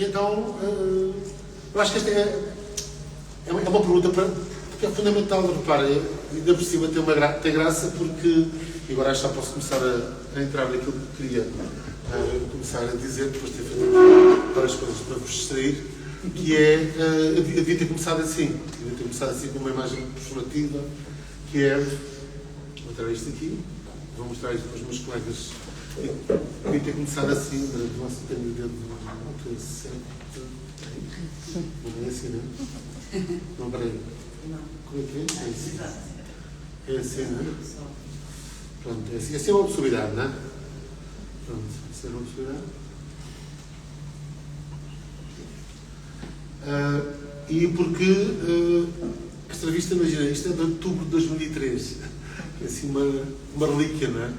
então, eu acho que esta é uma pergunta porque é fundamental, repara, ainda por cima tem graça porque, e agora acho que já posso começar a entrar naquilo que queria começar a dizer, depois de ter feito várias coisas para vos distrair, que é, eu devia ter começado assim com uma imagem performativa, que é, vou mostrar isto aqui, vou mostrar isto para os meus colegas, eu devia ter começado assim, não sei, tenho o dedo muito certo, não é assim, não é? Não, peraí. Como é que é? É assim. É assim, não é? Pronto, é assim. Essa é uma possibilidade, não é? Pronto, essa é uma possibilidade. E porque esta revista, imagina, isto é de outubro de 2003. É assim uma relíquia, não é?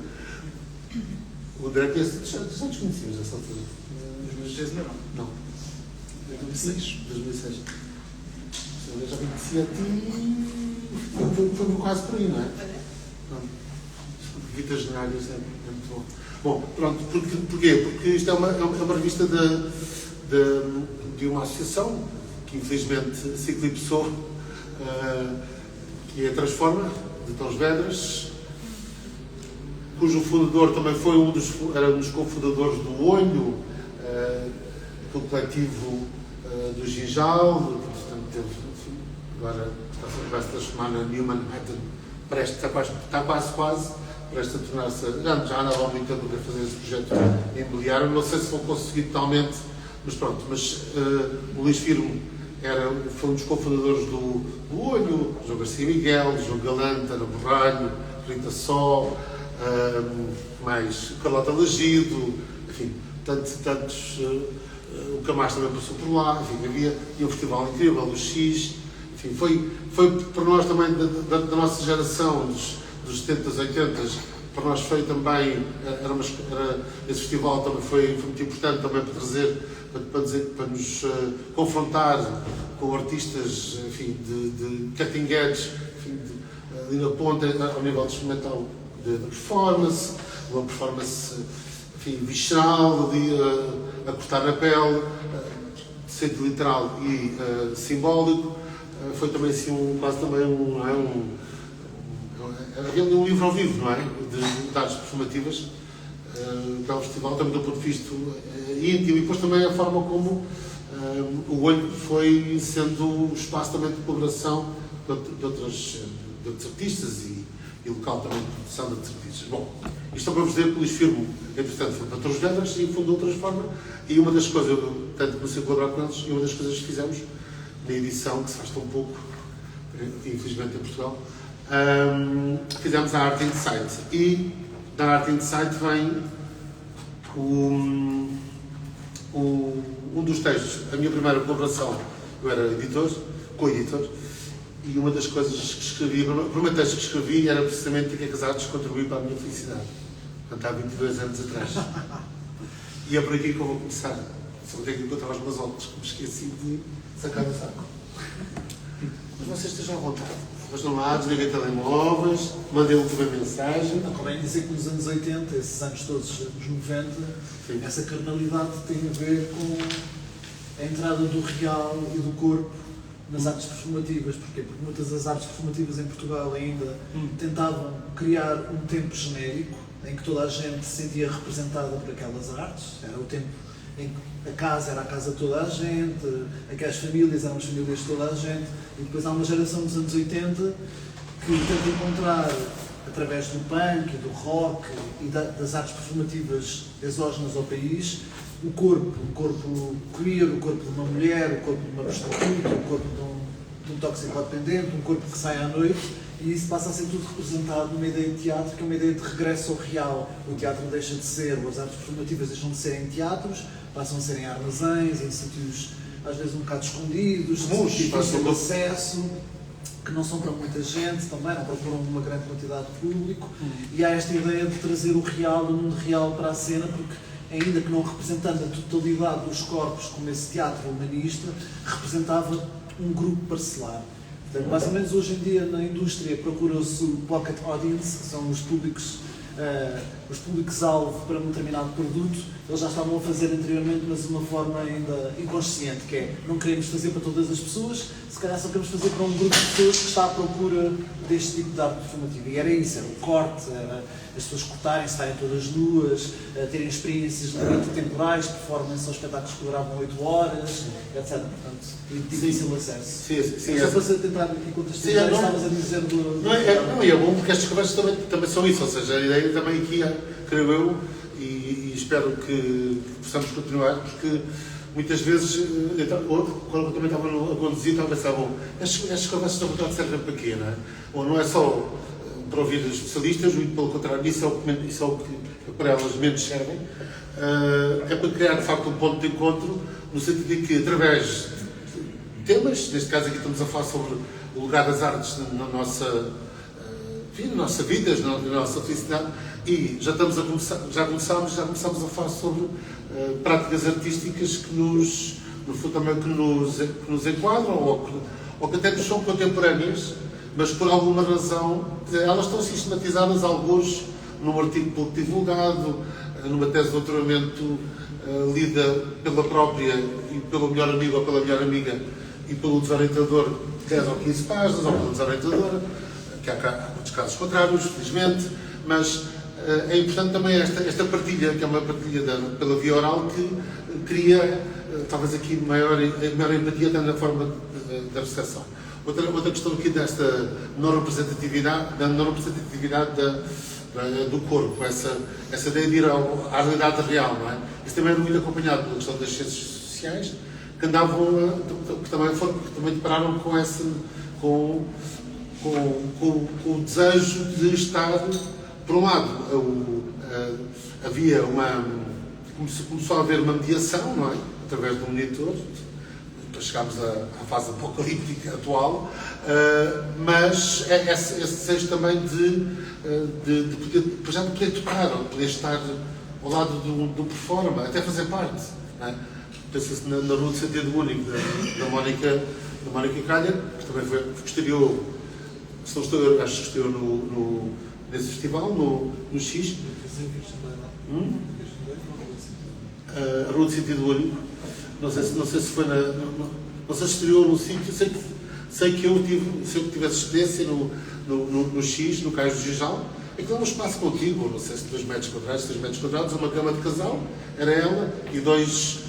O André conhece, já desconhecíamos nessa altura. 2013 não. Não. 2006. 2006. Eu já conhecia a ti. Foi quase por aí, não é? Vitas Genários é muito bom. Bom, pronto, porquê? Porque isto é uma revista de uma associação que infelizmente se eclipsou, que é a Transforma, de Torres Vedras, cujo fundador também foi era um dos cofundadores do Olho, do coletivo do Ginjal, portanto, agora vai se transformar na New Manhattan, está quase, presta a tornar-se, já andava há muito tempo a fazer esse projeto imobiliário, não sei se vou conseguir totalmente, mas pronto, o Luís Firmo foi um dos cofundadores do Olho, João Garcia Miguel, João Galante, Ana Borralho, Rita Só, mais Carlota Lagido, enfim, tantos, o Camás também passou por lá, enfim, havia um festival incrível, o X, enfim, foi para nós também, da nossa geração, dos 70s, 80s, para nós foi também, esse festival também foi muito importante também para trazer, para nos confrontar com artistas, enfim, de cutting edge, enfim, ali na ponta, ao nível de experimental de performance, uma performance, enfim, visceral, ali a cortar na pele, sentido literal e simbólico. Foi também assim quase também havia um livro ao vivo, não é? De artes performativas, para o festival, também do ponto de vista íntimo, e depois também a forma como o Olho foi sendo um espaço também de colaboração de outros artistas e local também de produção de outros artistas. Bom, isto é para vos dizer que o Luís Firmo, entretanto, foi para Torres Vedras e fundou outra forma, e uma das coisas, eu tanto comecei a colaborar com eles, e uma das coisas que fizemos na edição, que se faz tão pouco, infelizmente em Portugal, fizemos a Art Insight, e da Art Insight vem um dos textos, a minha primeira colaboração, eu era editor, co-editor, e uma das coisas que escrevi, o primeiro texto que escrevi era precisamente o que é que as artes contribuem para a minha felicidade, portanto há 22 anos atrás. E é por aqui que eu vou começar, só tenho que encontrar os meus óculos, que me esqueci de sacar do saco. Mas vocês estejam à vontade. Vejam lá, desliguem telemóveis, mandem a última mensagem. Convém dizer que nos anos 80, esses anos todos, nos 90, sim, essa carnalidade tem a ver com a entrada do real e do corpo nas artes performativas. Porquê? Porque muitas das artes performativas em Portugal ainda tentavam criar um tempo genérico em que toda a gente se sentia representada por aquelas artes. Era o tempo em que a casa era a casa de toda a gente, aquelas famílias eram as famílias de toda a gente, e depois há uma geração dos anos 80 que tenta encontrar, através do punk, do rock e das artes performativas exógenas ao país, o corpo queer, o corpo de uma mulher, o corpo de uma prostituta, o corpo de um toxicodependente, um corpo que sai à noite, e isso passa a ser tudo representado numa ideia de teatro, que é uma ideia de regresso ao real. O teatro deixa de ser, ou as artes performativas deixam de ser em teatros, passam a ser em armazéns, em sítios às vezes um bocado escondidos, difíceis de acesso, que não são para muita gente também, não procuram uma grande quantidade de público, e há esta ideia de trazer o real, o mundo real para a cena, porque ainda que não representando a totalidade dos corpos como esse teatro humanista, representava um grupo parcelar. Portanto, mais ou menos hoje em dia na indústria procura-se o pocket audience, que são os públicos os públicos-alvo para um determinado produto, eles já estavam a fazer anteriormente, mas de uma forma ainda inconsciente, que é, não queremos fazer para todas as pessoas, se calhar só queremos fazer para um grupo de pessoas que está à procura deste tipo de arte performativa. E era isso, era o corte, era as pessoas cortarem-se, estarem todas nuas, terem experiências de temporais, performance ou espetáculos que duravam 8 horas, etc. Portanto, difícil acesso. Sim, só para você tentar aqui contextualizar, estavas a dizer do... Não é bom porque estas conversas também são isso, ou seja, a ideia também aqui é, creio eu, e espero que possamos continuar, porque muitas vezes, quando eu também estava a conduzir, estava a pensar, bom, estas conversas na verdade servem para quê, não é? Ou não é só para ouvir os especialistas, muito pelo contrário, isso é o que para elas menos servem, é para criar de facto um ponto de encontro, no sentido de que através de temas, neste caso aqui estamos a falar sobre o lugar das artes na nossa vida, na nossa felicidade, e já começámos a falar sobre práticas artísticas que nos enquadram ou que até nos são contemporâneas, mas por alguma razão elas estão sistematizadas, alguns num artigo pouco divulgado, numa tese de doutoramento lida pela própria e pelo melhor amigo ou pela melhor amiga e pelo desorientador 10 ou 15 páginas, ou pela desorientadora, que há muitos casos contrários, felizmente, mas é importante também esta partilha, que é uma partilha pela via oral, que cria, talvez aqui, maior empatia até na forma da recepção. Outra questão aqui desta não representatividade do corpo, essa ideia de ir à realidade real, não é? Isso também é muito acompanhado pela questão das ciências sociais, que também depararam com o desejo de estar, por um lado, começou a haver uma mediação, não é? Através do monitor, depois chegámos à fase apocalíptica atual, mas esse desejo também de poder tocar, de poder estar ao lado do performer, até fazer parte, não é? Pensa-se na Rua do Sentido Único da Mónica Calha, que também estreou, se não estou, acho que estreou nesse festival, no X. A Rua do Sentido Único. Não sei se foi não sei se estreou no sítio, sei que eu tive essa experiência no X, no Cais do Gijal. Aquilo é um espaço contíguo, não sei se 2 metros quadrados, 3 metros quadrados, uma cama de casal, era ela, e dois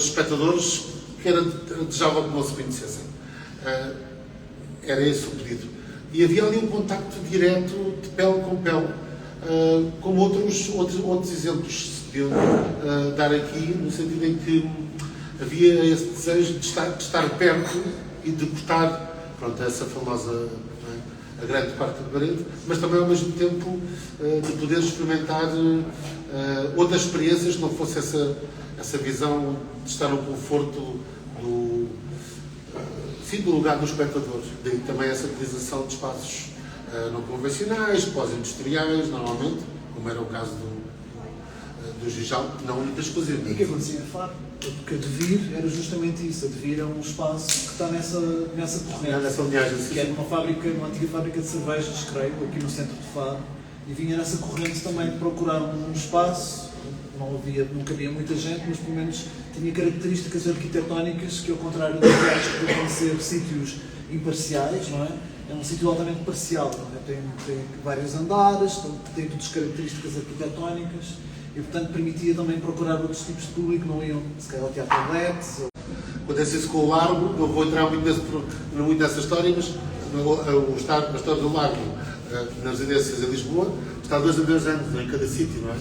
espectadores que desejavam que não se conhecessem. Era esse o pedido. E havia ali um contacto direto, de pele com pele, como outros exemplos se podiam dar aqui, no sentido em que havia esse desejo de estar perto e de cortar, pronto, essa famosa, a grande parte da parede, mas também ao mesmo tempo de poder experimentar outras experiências que não fosse essa visão de estar no conforto do lugar do espectador. Daí também essa utilização de espaços não convencionais, pós-industriais, normalmente, como era o caso do Gijal, não única exclusivamente. E o que acontecia em Faro? Porque a Devir era justamente isso. A Devir é um espaço que está nessa corrente. Nessa linhagem, que é uma antiga fábrica de cervejas, creio, aqui no centro de Faro. E vinha nessa corrente também de procurar um espaço, não cabia muita gente, mas pelo menos tinha características arquitetónicas que, ao contrário dos lugares que podem ser sítios imparciais, não é? É um sítio altamente parcial, não é? Tem vários andares, tem todas as características arquitetónicas e, portanto, permitia também procurar outros tipos de público, não iam, se calhar, ao teatro Letes. Acontece isso com o Largo, não vou entrar muito nessa história, mas a história do Largo, nas residências em Lisboa, está 2 a 2 anos em cada sítio, não é?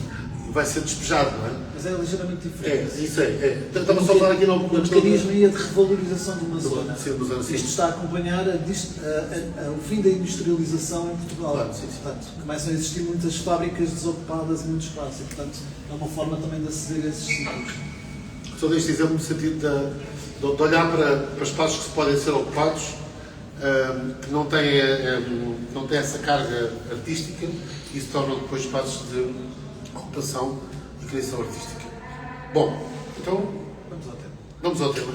Vai ser despejado, não é? Mas é ligeiramente diferente. Isso é. Estamos só a falar aqui na questão. O mecanismo aí é de revalorização de uma zona. Sim, isto está a acompanhar o fim da industrialização em Portugal. Claro, sim. Portanto, começam a existir muitas fábricas desocupadas em muito espaço e, portanto, é uma forma também de aceder a esses sítios. Só deste exemplo no sentido de olhar para espaços que podem ser ocupados, que não têm essa carga artística e se tornam depois espaços de ocupação e criação artística. Bom, então vamos ao tema.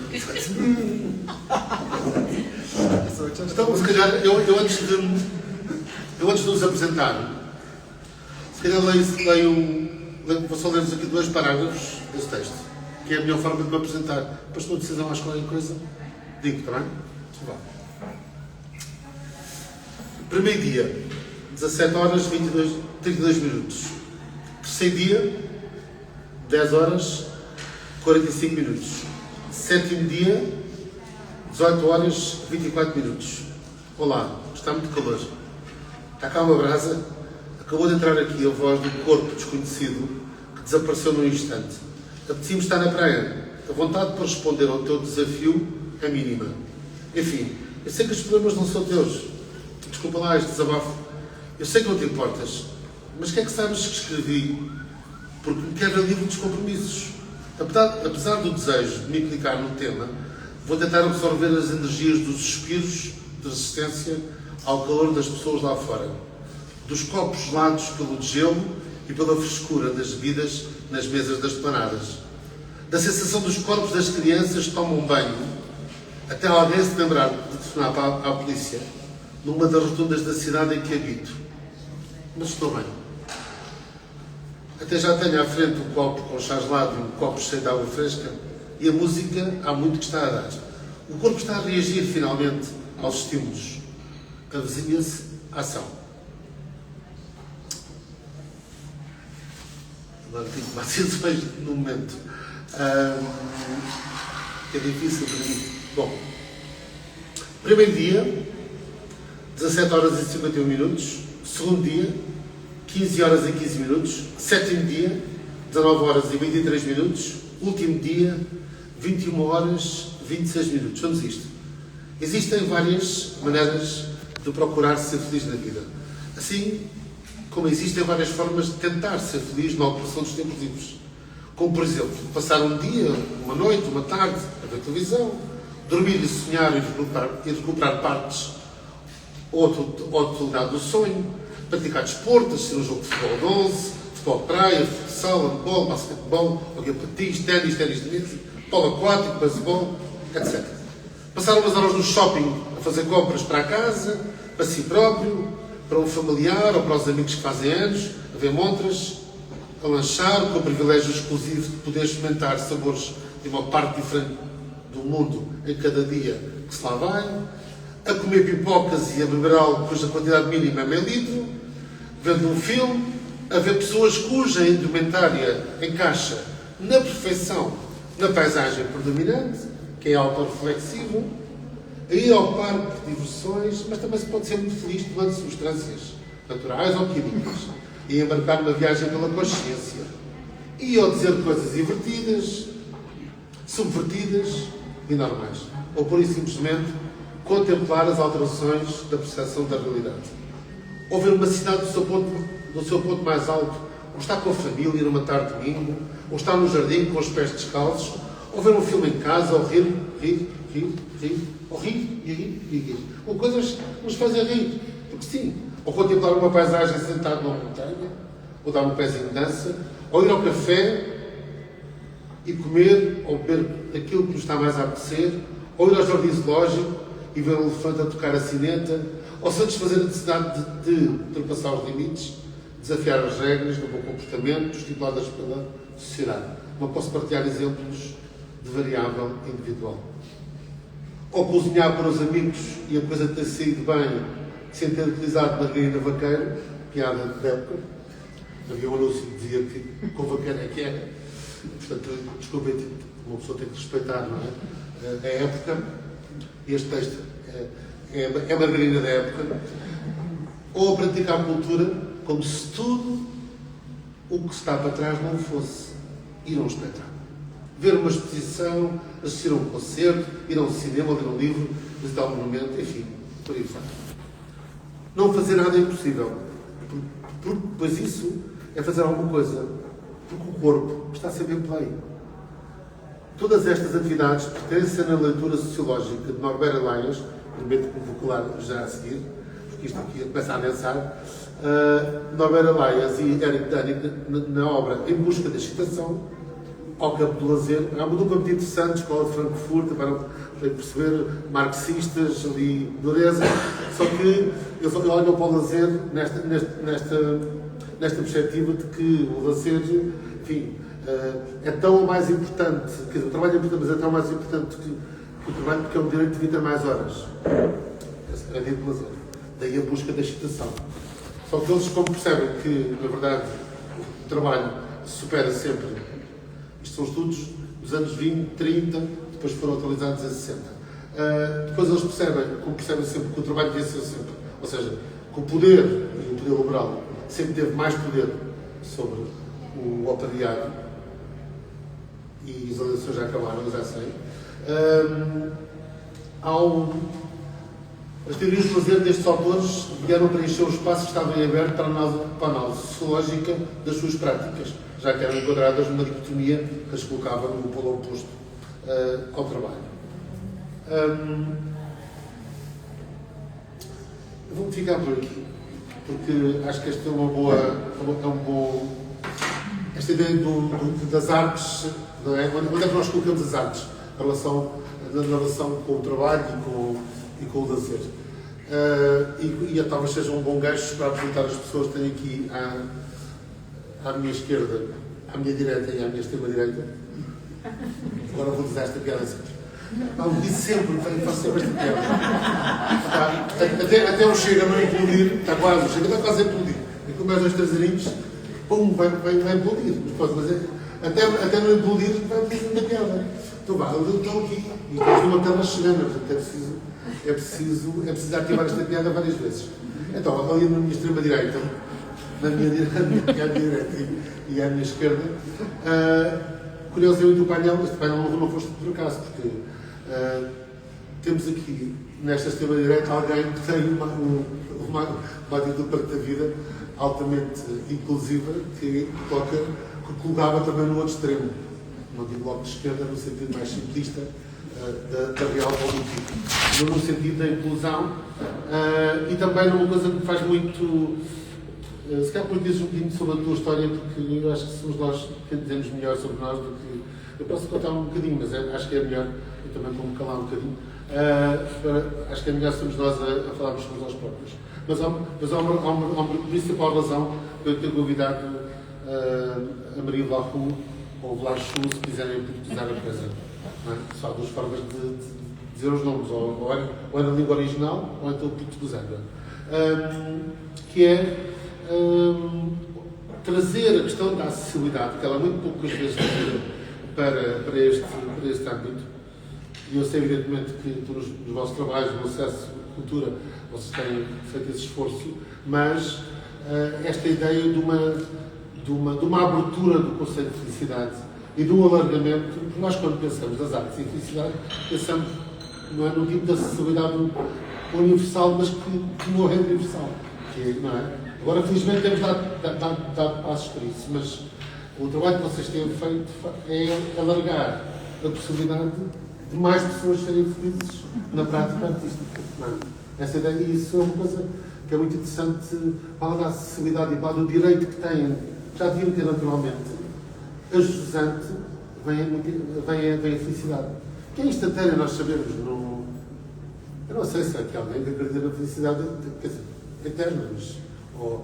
Então, se calhar, eu antes de nos apresentar, se calhar leio Vou só ler-vos aqui 2 parágrafos desse texto, que é a melhor forma de me apresentar. Depois, se uma decisão acho qualquer coisa, digo, está bem? Vá. Primeiro dia, 17 horas 32 minutos. Terceiro dia, 10 horas 45 minutos. Sétimo dia, 18 horas 24 minutos. Olá, está muito calor. Está cá uma brasa. Acabou de entrar aqui a voz do corpo desconhecido que desapareceu num instante. Apetecia-me estar na praia. A vontade para responder ao teu desafio é mínima. Enfim, eu sei que os problemas não são teus. Desculpa lá este desabafo. Eu sei que não te importas. Mas que é que sabes que escrevi? Porque me quebra livre dos compromissos. Apesar do desejo de me implicar no tema, vou tentar absorver as energias dos suspiros de resistência ao calor das pessoas lá fora. Dos copos gelados pelo gelo e pela frescura das bebidas nas mesas das planadas. Da sensação dos corpos das crianças que tomam banho, até alguém se lembrar de telefonar à polícia, numa das rotundas da cidade em que habito. Mas estou bem. Até já tenho à frente um copo com chá gelado e um copo cheio de água fresca, e a música há muito que está a dar. O corpo está a reagir finalmente aos estímulos. Avizinha-se a ação. Agora tenho que tomar decisões no momento. É difícil para mim. Bom, primeiro dia, 17 horas e 51 minutos. Segundo dia, 15 horas e 15 minutos. Sétimo dia, 19 horas e 23 minutos. Último dia, 21 horas e 26 minutos. Vamos a isto. Existem várias maneiras de procurar ser feliz na vida. Assim como existem várias formas de tentar ser feliz na ocupação dos tempos livres. Como, por exemplo, passar um dia, uma noite, uma tarde a ver televisão, dormir e sonhar e recuperar partes ou totalidade do sonho, praticar desporto, assistir um jogo de futebol de 11, futebol de praia, futsal, handball, basquetebol, hockey patins, ténis de mesa, polo aquático, baseball, etc. Passar umas horas no shopping a fazer compras para a casa, para si próprio, para um familiar ou para os amigos que fazem anos, a ver montras, a lanchar, com o privilégio exclusivo de poder experimentar sabores de uma parte diferente do mundo em cada dia que se lá vai, a comer pipocas e a beber algo cuja quantidade mínima é meio litro, vendo um filme, a ver pessoas cuja indumentária encaixa na perfeição na paisagem predominante, que é autorreflexivo, a ir ao parque de diversões, mas também se pode ser muito feliz tomando substâncias naturais ou químicas e embarcar numa viagem pela consciência. E ao dizer coisas divertidas, subvertidas e normais. Ou por isso simplesmente contemplar as alterações da percepção da realidade. Ou ver uma cidade do seu ponto mais alto, ou estar com a família numa tarde de domingo, ou estar no jardim com os pés descalços, ou ver um filme em casa, ou rir, ou rir. Ou coisas que nos fazem rir, porque sim. Ou contemplar uma paisagem sentado numa montanha, ou dar um pezinho de dança, ou ir ao café e comer ou beber aquilo que nos está mais a apetecer, ou ir ao jardim zoológico e ver um elefante a tocar a sineta, ou satisfazer a necessidade de ultrapassar os limites, desafiar as regras do bom comportamento estipuladas pela sociedade. Não posso partilhar exemplos de variável individual. Ou cozinhar para os amigos e a coisa ter saído bem sem ter utilizado margarina vaqueiro, piada da época. Havia um anúncio que dizia que com vaqueiro é que era. Portanto, desculpem, uma pessoa tem que respeitar, não é? A época. Este texto é a margarina da época. Ou praticar cultura como se tudo o que está para trás não fosse ir a um espetáculo. Ver uma exposição, assistir a um concerto, ir a um cinema, ler um livro, visitar um monumento, enfim, por aí fora. Não fazer nada é impossível, pois isso é fazer alguma coisa, porque o corpo está sempre em play. Todas estas atividades pertencem na leitura sociológica de Norbert Elias, prometo que vou colar já a seguir, porque isto aqui começa a adensar, Norbert Elias e Eric Dunning na obra Em Busca da Excitação, ao campo do lazer. Há uma dupla muito interessante, escola de Frankfurt, para perceber, marxistas ali, dureza, só que eles olham para o lazer nesta perspectiva de que o lazer, enfim, é tão ou mais importante, quer dizer, o trabalho é importante, mas é tão mais importante que o trabalho, porque é um direito de vida mais horas. É dito de lazer. Daí a busca da excitação. Só que eles, como percebem que, na verdade, o trabalho supera sempre. Isto são estudos dos anos 20, 30, depois foram atualizados em 60. Depois eles percebem, como percebem sempre, que o trabalho devia ser sempre. Ou seja, que o poder, e o poder laboral, sempre teve mais poder sobre o operariado. E as eleições já acabaram, já sei. As teorias de lazer destes autores vieram preencher o espaço que estava em aberto para a análise sociológica das suas práticas, já que eram enquadradas numa dicotomia que as colocava no polo oposto ao trabalho. Vou ficar por aqui, porque acho que esta é uma boa. Esta ideia das artes, não é? Onde é que nós colocamos as artes? Na relação com o trabalho e com o lazer. E talvez seja um bom gancho para apresentar as pessoas que tenho aqui à minha esquerda, à minha direita e à minha extrema-direita. Agora vou dizer esta piada sempre. Eu disse sempre, faço sempre esta piada. Até eu chego a não implodir, está quase a implodir. E com mais 2 traseirinhos, pum, vai implodir. Mas até não implodir, vai dizer a piada. Então vá, eu estou aqui e temos uma tela chilena, portanto é preciso ativar esta piada várias vezes. Então, ali na minha extrema-direita, à minha direita e à minha esquerda, curiosamente este painel não foste por acaso, porque temos aqui, nesta extrema-direita, alguém que tem uma atitude para a vida altamente inclusiva, que colocava também no outro extremo. Não digo logo de esquerda, no sentido mais simplista da real política, mas no sentido da inclusão e também numa coisa que me faz muito. Se calhar depois dizes um bocadinho sobre a tua história, porque eu acho que somos nós que dizemos melhor sobre nós do que. Eu posso contar um bocadinho, mas acho que é melhor, eu também vou-me calar um bocadinho. Acho que é melhor sermos nós a falarmos sobre nós próprios. Mas há uma principal razão para eu ter convidado a Maria Varru ou Vlachu, se quiserem utilizar a coisa. É? Só há 2 formas de dizer os nomes, ou é na língua original ou então portuguesada. Que é trazer a questão da acessibilidade, que ela é muito poucas vezes trazida para este âmbito. E eu sei, evidentemente, que nos vossos trabalhos, no acesso à cultura, vocês têm feito esse esforço, mas esta ideia de uma abertura do conceito de felicidade e do alargamento, porque nós, quando pensamos nas artes e felicidade, pensamos não é, num tipo de acessibilidade universal, mas que não é universal. Não é? Agora, felizmente, temos dado passos para isso, mas o trabalho que vocês têm feito é alargar a possibilidade de mais pessoas serem felizes na prática artística. Não é? Essa ideia, e isso é uma coisa que é muito interessante, para da acessibilidade e para do direito que têm, já deviam ter naturalmente. Ajudante vem a felicidade. Que é instantânea, nós sabemos. Eu não sei se é que alguém que acredita na felicidade, quer dizer, eterna, mas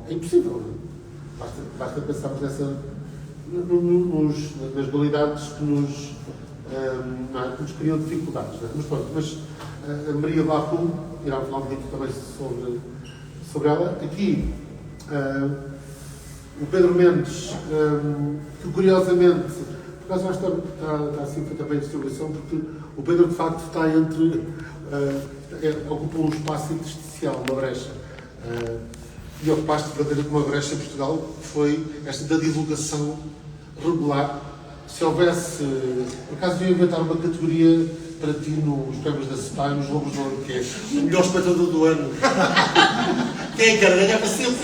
é impossível. Não? Basta pensarmos nas dualidades que nos criam dificuldades. Não? Mas pronto, a Maria Varru irá falar um pouquinho também sobre ela. Aqui, o Pedro Mendes, que curiosamente, por acaso mais tarde está assim feita bem a distribuição, porque o Pedro de facto está ocupa um espaço intersticial, uma brecha. E ocupaste verdadeiramente uma brecha em Portugal, que foi esta da divulgação regular. Se houvesse, por acaso, devia inventar uma categoria para ti nos prémios da CEPAI, nos Lobos de Ouro, que é o melhor espectador do ano. Quem quer ganhar para sempre?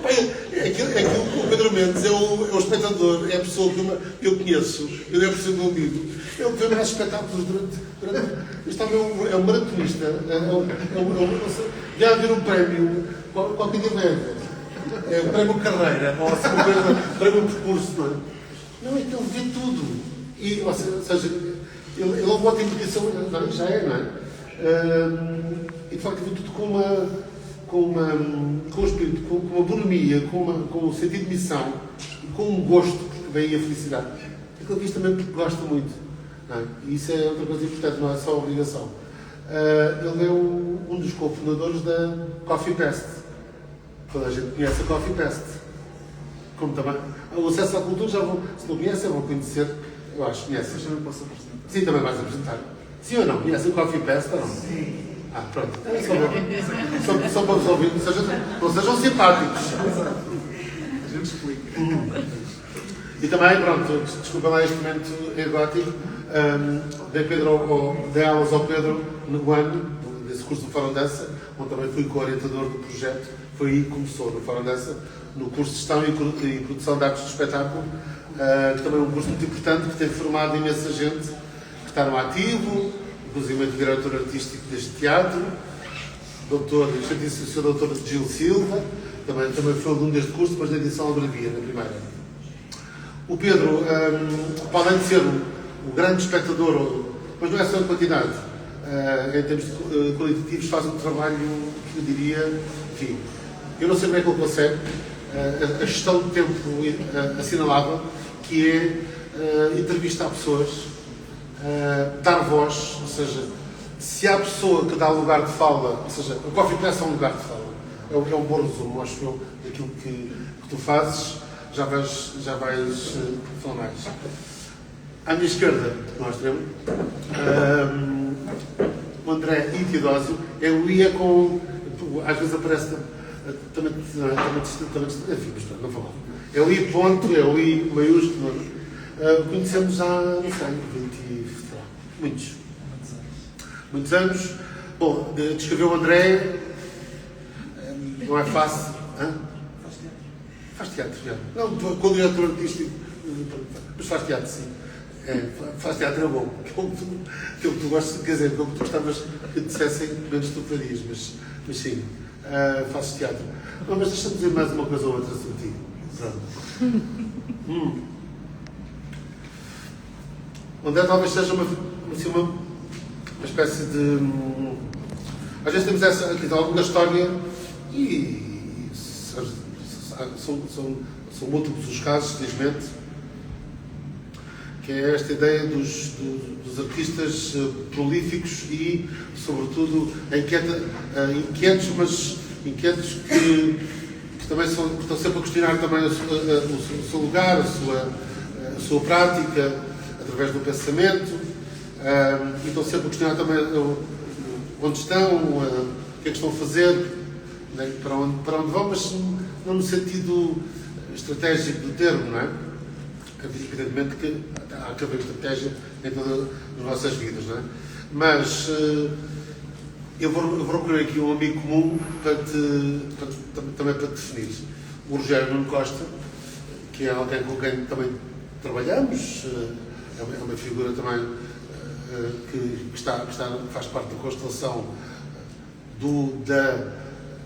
Aquilo que o Pedro Mendes é o espectador, é a pessoa que eu conheço, eu é por ser meu amigo. Ele vê mais espetáculos durante este homem é um maratonista, já haver um prémio, qualquer dia vai haver. É o prémio carreira, ou assim uma coisa, prémio percurso, não é? Não, é que ele vê tudo. E, ou seja, ele é uma competição, já é, não é? E de facto vê tudo com com o espírito, com uma bonomia, com um sentido de missão, com um gosto, porque vem aí a felicidade. Aquilo que isto também gosta muito. Não é? E isso é outra coisa importante, não é só obrigação. Ele é um dos cofundadores da Coffee Pest. Toda a gente conhece a Coffee Pest. Como também. O acesso à cultura, já vão, se não conhecem, vão conhecer. Eu acho que conhecem. Mas também posso apresentar. Sim, também vais apresentar. Sim ou não? Conhecem o Coffee Pest ou não? Sim. Pronto. Só para os ouvir, não sejam simpáticos. Exato. A gente explica. E também, pronto, desculpa lá este momento ergótico, dei aulas ao Pedro no ano, desse curso do Fórum Dança, onde também fui co-orientador do projeto. Foi aí que começou, no Fórum Dança, no curso de Gestão e Produção de Artes do Espetáculo, que também é um curso muito importante, que tem formado imensa gente que está no ativo, inclusive o diretor artístico deste teatro, o doutor Gil Silva, também foi aluno deste curso, depois da edição abrevia, na primeira. O Pedro, para além de ser o grande espectador, mas não é só em quantidade, em termos qualitativos, faz um trabalho que eu diria, enfim, eu não sei como é que ele consegue, a gestão do tempo assinalável, que é entrevistar pessoas, dar voz, ou seja, se há pessoa que dá lugar de fala, ou seja, o Coffee Press é um lugar de fala, é um bom resumo, acho eu, daquilo que tu fazes, já vais falar mais. À minha esquerda, no extremo, o André e Teodósio, eu ia com, às vezes aparece também, enfim, mas não vou lá. É o I ponto, é o I maiúsculo. Conhecemos há, não sei, muitos anos. Bom, descrever o André não é fácil. Faz teatro, já. Não, com o diretor artístico, mas faz teatro, sim. Faz teatro é bom. Aquilo que tu gostas, quer dizer, como tu gostavas que dissessem, menos tu farias, mas sim, fazes teatro. Não, mas deixa-me dizer mais uma coisa ou outra sobre ti. Pronto. O André talvez seja uma espécie de. Às vezes temos essa aqui de alguma história e são múltiplos os casos, felizmente, que é esta ideia dos artistas prolíficos e, sobretudo, inquietos, mas inquietos que também estão sempre a questionar também o seu lugar, a sua prática, através do pensamento, e estão sempre a questionar também onde estão, o que é que estão a fazer, né, para onde vão, mas não no sentido estratégico do termo, não é? Evidentemente que há que haver estratégia em todas as nossas vidas, não é? Mas eu vou procurar aqui um amigo comum também para te definir. O Rogério Nuno Costa, que é alguém com quem também trabalhamos, é uma figura também que faz parte da constelação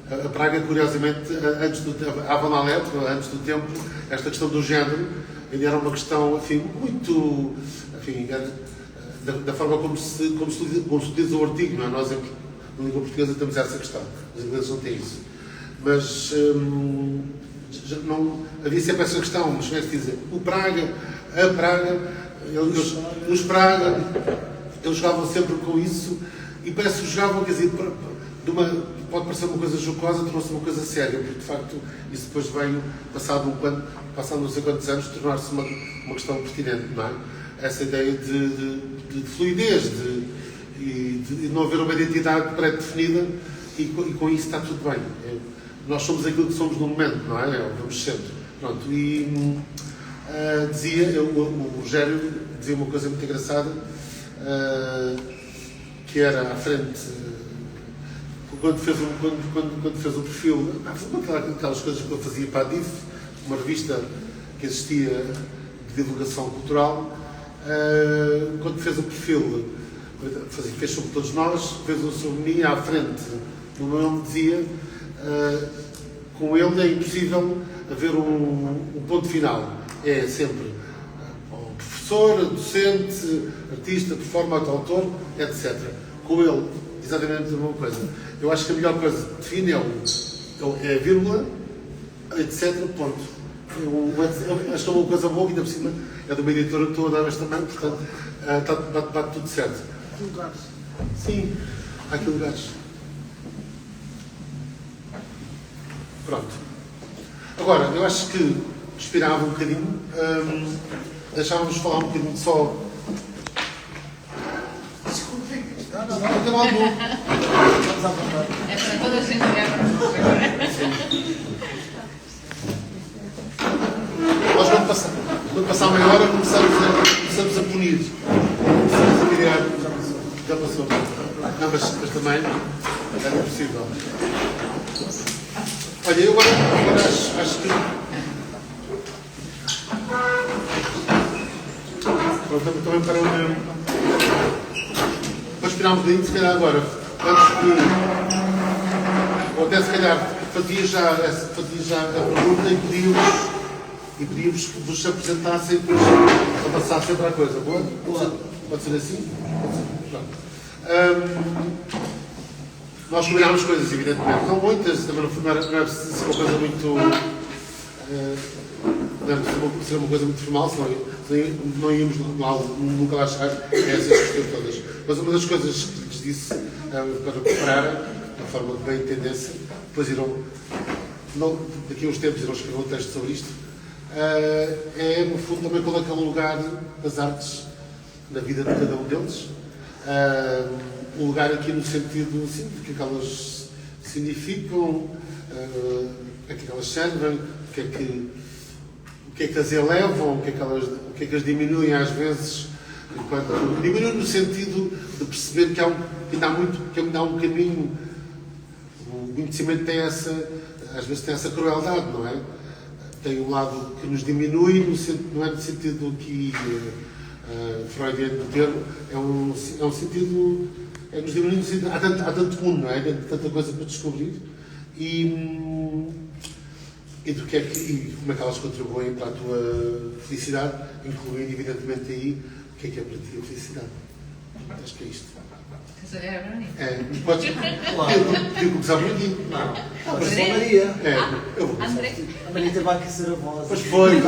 a Praga, curiosamente, antes do tempo, a Avanalet, antes do tempo, esta questão do género ainda era uma questão, enfim, muito, enfim, da forma como se diz o artigo, não é? Nós, na língua portuguesa, temos essa questão, os ingleses não têm isso. Mas não havia sempre essa questão, mas como é que se diz? A Praga, os Praga, eles jogavam sempre com isso e parece que jogavam, quer dizer, pode parecer uma coisa jocosa, tornou-se uma coisa séria, porque de facto isso depois veio, passado não sei quantos anos, tornar-se uma questão pertinente, não é? Essa ideia de fluidez, de não haver uma identidade pré-definida e com isso está tudo bem. Nós somos aquilo que somos no momento, não é? Vamos sempre. Pronto, e o Rogério dizia uma coisa muito engraçada, que era à frente, quando fez o perfil, aquelas coisas que eu fazia para a DIF, uma revista que existia de divulgação cultural, quando fez o perfil, fez sobre todos nós, fez o sobre mim à frente, no meu nome dizia, com ele é impossível haver um ponto final, é sempre professor, docente, artista, performance, autor, etc. Com ele exatamente a mesma coisa. Eu acho que a melhor coisa que define é a vírgula, etc. Ponto. Acho que é uma coisa boa, ainda por cima é de uma editora que estou a dar esta mão, portanto bate tudo certo. Que lugares? Sim, há aqui lugares. Pronto. Agora, eu acho que respirava um bocadinho, deixávamos falar um bocadinho só. Desculpem, não tem mal bom. Vamos à vontade. É para toda a gente agora. Nós quando passar meia hora começamos a punir. Começamos a criar. Já passou. Não, mas também é possível. Olha, eu agora acho que. Pronto, também para o. Vou esperar um bocadinho, se calhar agora. Antes de. Ou até se calhar fazia já a pergunta e pedíamos que vos apresentassem e depois a passassem para a coisa. Boa? Pode ser assim? Pronto. Nós combinámos coisas, evidentemente. Não muitas, também não é preciso ser uma coisa muito. Não é preciso ser uma coisa muito formal, senão não íamos nunca lá chegar a essas questões todas. Mas uma das coisas que lhes disse para prepararem, da forma que bem entendessem, depois daqui a uns tempos irão escrever um texto sobre isto, é, no fundo, também qual é aquele lugar das artes na vida de cada um deles. Um lugar aqui no sentido assim, do que elas significam, a que elas servem, o que é que as elevam, o que é que as diminuem às vezes, enquanto diminuem no sentido de perceber que ainda há um caminho. O conhecimento tem às vezes tem essa crueldade, não é? Tem um lado que nos diminui, não é no sentido que freudiano do termo, é um sentido. Nos diminui no sentido. Há tanto mundo, não é? Há tanta coisa para descobrir. E como é que elas contribuem para a tua felicidade, incluindo, evidentemente, aí o que é para ti a felicidade. Acho que é isto. Quer dizer, é para mim. Podes. Eu começar por aqui. Não, mas sou a Maria. Eu vou começar. André? A Maria teve a aquecer a voz. Pois foi.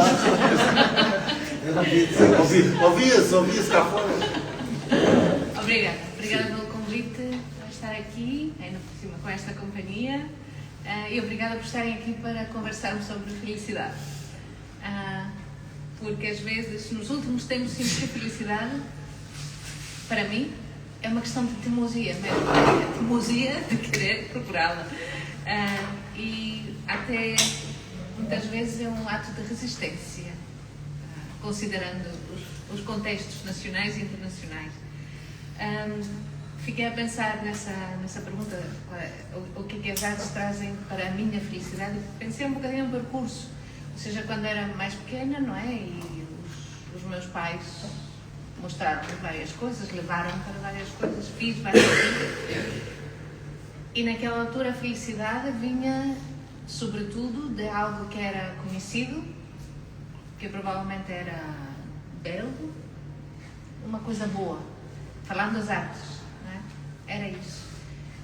Ouvia-se cá fora. Obrigada pelo convite a estar aqui, ainda por cima com esta companhia, e obrigada por estarem aqui para conversarmos sobre felicidade. Porque às vezes, nos últimos tempos, sinto que a felicidade, para mim, é uma questão de teimosia mesmo, a teimosia de querer procurá-la. E até, muitas vezes, é um ato de resistência, considerando os contextos nacionais e internacionais. Fiquei a pensar nessa pergunta, o que as artes trazem para a minha felicidade. Pensei um bocadinho no percurso, ou seja, quando era mais pequena, não é? E os meus pais mostraram-me várias coisas, levaram-me para várias coisas, fiz várias coisas. E naquela altura a felicidade vinha, sobretudo, de algo que era conhecido, que provavelmente era belo, uma coisa boa. Falando das artes, não é? Era isso.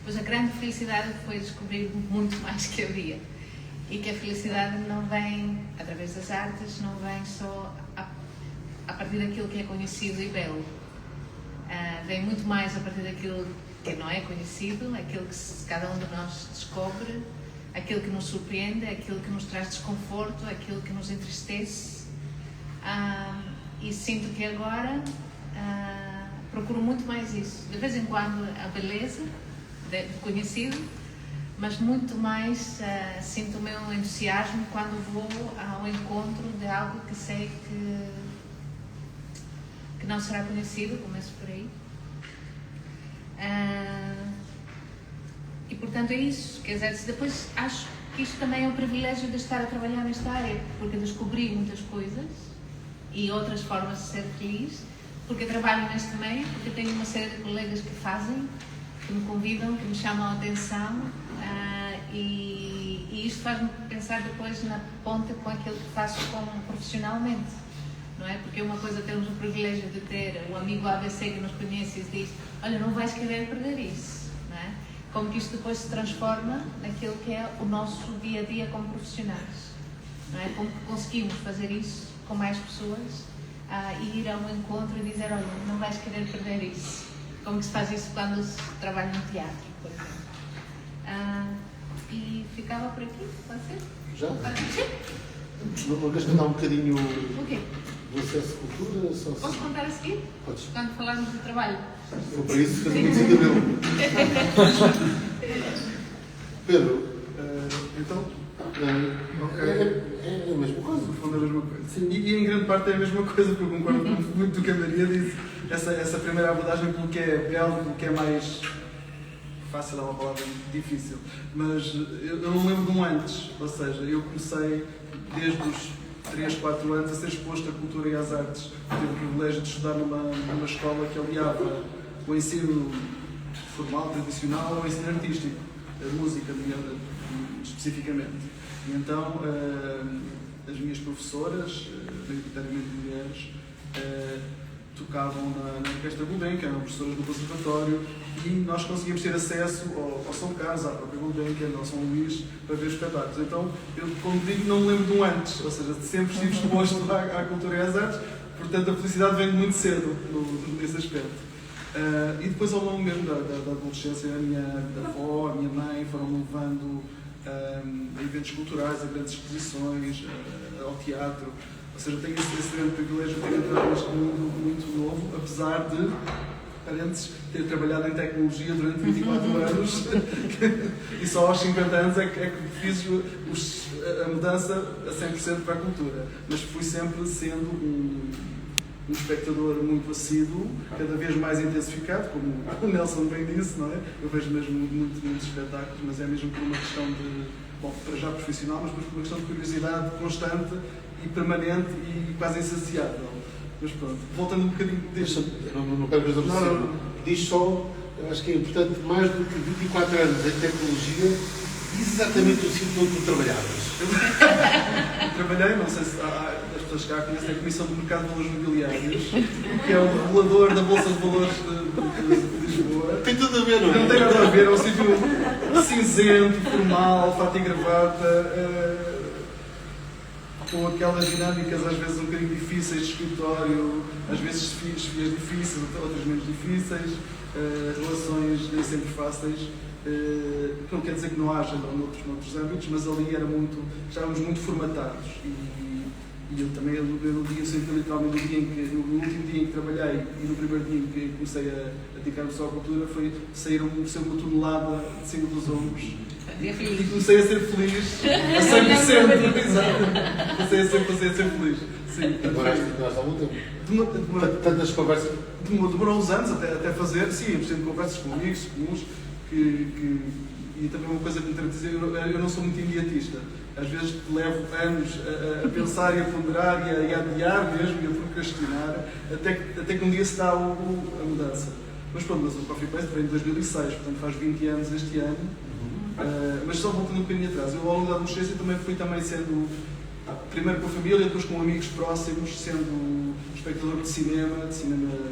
Pois a grande felicidade foi descobrir muito mais que havia. E que a felicidade não vem, através das artes, não vem só a partir daquilo que é conhecido e belo. Vem muito mais a partir daquilo que não é conhecido, aquilo que cada um de nós descobre, aquilo que nos surpreende, aquilo que nos traz desconforto, aquilo que nos entristece. E sinto que agora procuro muito mais isso. De vez em quando a beleza do conhecido, mas muito mais sinto o meu entusiasmo quando vou ao encontro de algo que sei que não será conhecido, começo por aí. E portanto é isso, quer dizer, depois acho que isto também é um privilégio de estar a trabalhar nesta área, porque descobri muitas coisas e outras formas de ser feliz, porque trabalho neste meio, porque tenho uma série de colegas que fazem, que me convidam, que me chamam a atenção, e isto faz-me pensar depois na ponta com aquilo que faço profissionalmente, não é? Porque uma coisa temos o privilégio de ter o amigo ABC que nos conhece e diz: olha, não vais querer perder isso, não como que isto depois se transforma naquilo que é o nosso dia a dia como profissionais. Não é? Como que conseguimos fazer isso com mais pessoas, e ir a um encontro e dizer, olha, não vais querer perder isso. Como que se faz isso quando se trabalha no teatro, por exemplo. E ficava por aqui, pode ser? Já? Sim. Não queres contar um bocadinho O quê? do acesso à cultura? Só assim? Posso contar a seguir? Podes. Quando falarmos do trabalho. Foi para isso que eu tenho sido dele. Pedro, Então, é a mesma coisa. no fundo é a mesma coisa. Sim, e em grande parte é a mesma coisa, porque eu concordo com muito do que a Maria disse. Essa primeira abordagem, pelo que é belo, pelo que é mais fácil, é uma palavra difícil, mas eu não me lembro de um antes, ou seja, eu comecei desde os 3, 4 anos a ser exposto à cultura e às artes. Tive o privilégio de estudar numa escola que aliava o ensino formal, tradicional, ao ensino artístico, a música, especificamente. E então, as minhas professoras, maioritariamente mulheres, tocavam na Orquestra Gulbenkian, eram professoras do conservatório, e nós conseguíamos ter acesso ao São Carlos, à própria Gulbenkian, ao São Luís, para ver espetáculos. Então, eu, como digo, não me lembro de um antes, ou seja, sempre estive exposto à cultura e às artes, portanto a felicidade vem muito cedo nesse aspecto. E depois, ao longo mesmo da adolescência, a minha avó, a minha mãe foram-me levando a eventos culturais, a grandes exposições, ao teatro. Ou seja, tenho esse grande privilégio de ter entrado neste mundo muito novo, apesar de, parentes, ter trabalhado em tecnologia durante 24 anos e só aos 50 anos é que fiz a mudança a 100% para a cultura. Mas fui sempre sendo um espectador muito assíduo, cada vez mais intensificado, como o Nelson bem disse, não é? Eu vejo mesmo muitos espetáculos, mas é mesmo por uma questão de, bom, para já profissional, mas por uma questão de curiosidade constante e permanente e quase insaciável. Mas pronto, voltando um bocadinho deste... Não quero mais oferecer. Diz só, eu acho que é importante, mais do que 24 anos em tecnologia, diz exatamente o sítio onde tu trabalhavas. Eu trabalhei, não sei se as pessoas cá conhecem a Comissão do Mercado de Valores Mobiliários, que é o regulador da Bolsa de Valores de Lisboa. Tem tudo a ver, não é? Não tem nada a ver, é um sítio cinzento, formal, fato e gravata, com aquelas dinâmicas às vezes um bocadinho difíceis de escritório, às vezes chefias difíceis, outras menos difíceis, relações nem sempre fáceis, que não quer dizer que não haja noutros âmbitos, mas ali estávamos muito formatados e eu também, no dia, sempre literalmente no último dia em que trabalhei e no primeiro dia em que comecei a dedicar-me só à cultura, foi sair uma tonelada de cima dos ombros. E comecei a ser feliz a 100%. Exato. Passei a ser feliz. Sim. Demoraste há algum tempo? Tantas conversas? Demorou uns anos até fazer, sim, eu preciso de conversas com amigos, comuns, e também uma coisa que me tenho a dizer, eu não sou muito imediatista. Às vezes levo anos a pensar e a ponderar e a adiar mesmo e a procrastinar, até que um dia se dá a mudança. Mas pronto, mas o Coffee Paste veio em 2006, portanto faz 20 anos este ano. Mas só voltando um bocadinho atrás, eu ao longo da adolescência também fui sendo, primeiro com a família, depois com amigos próximos, sendo espectador de cinema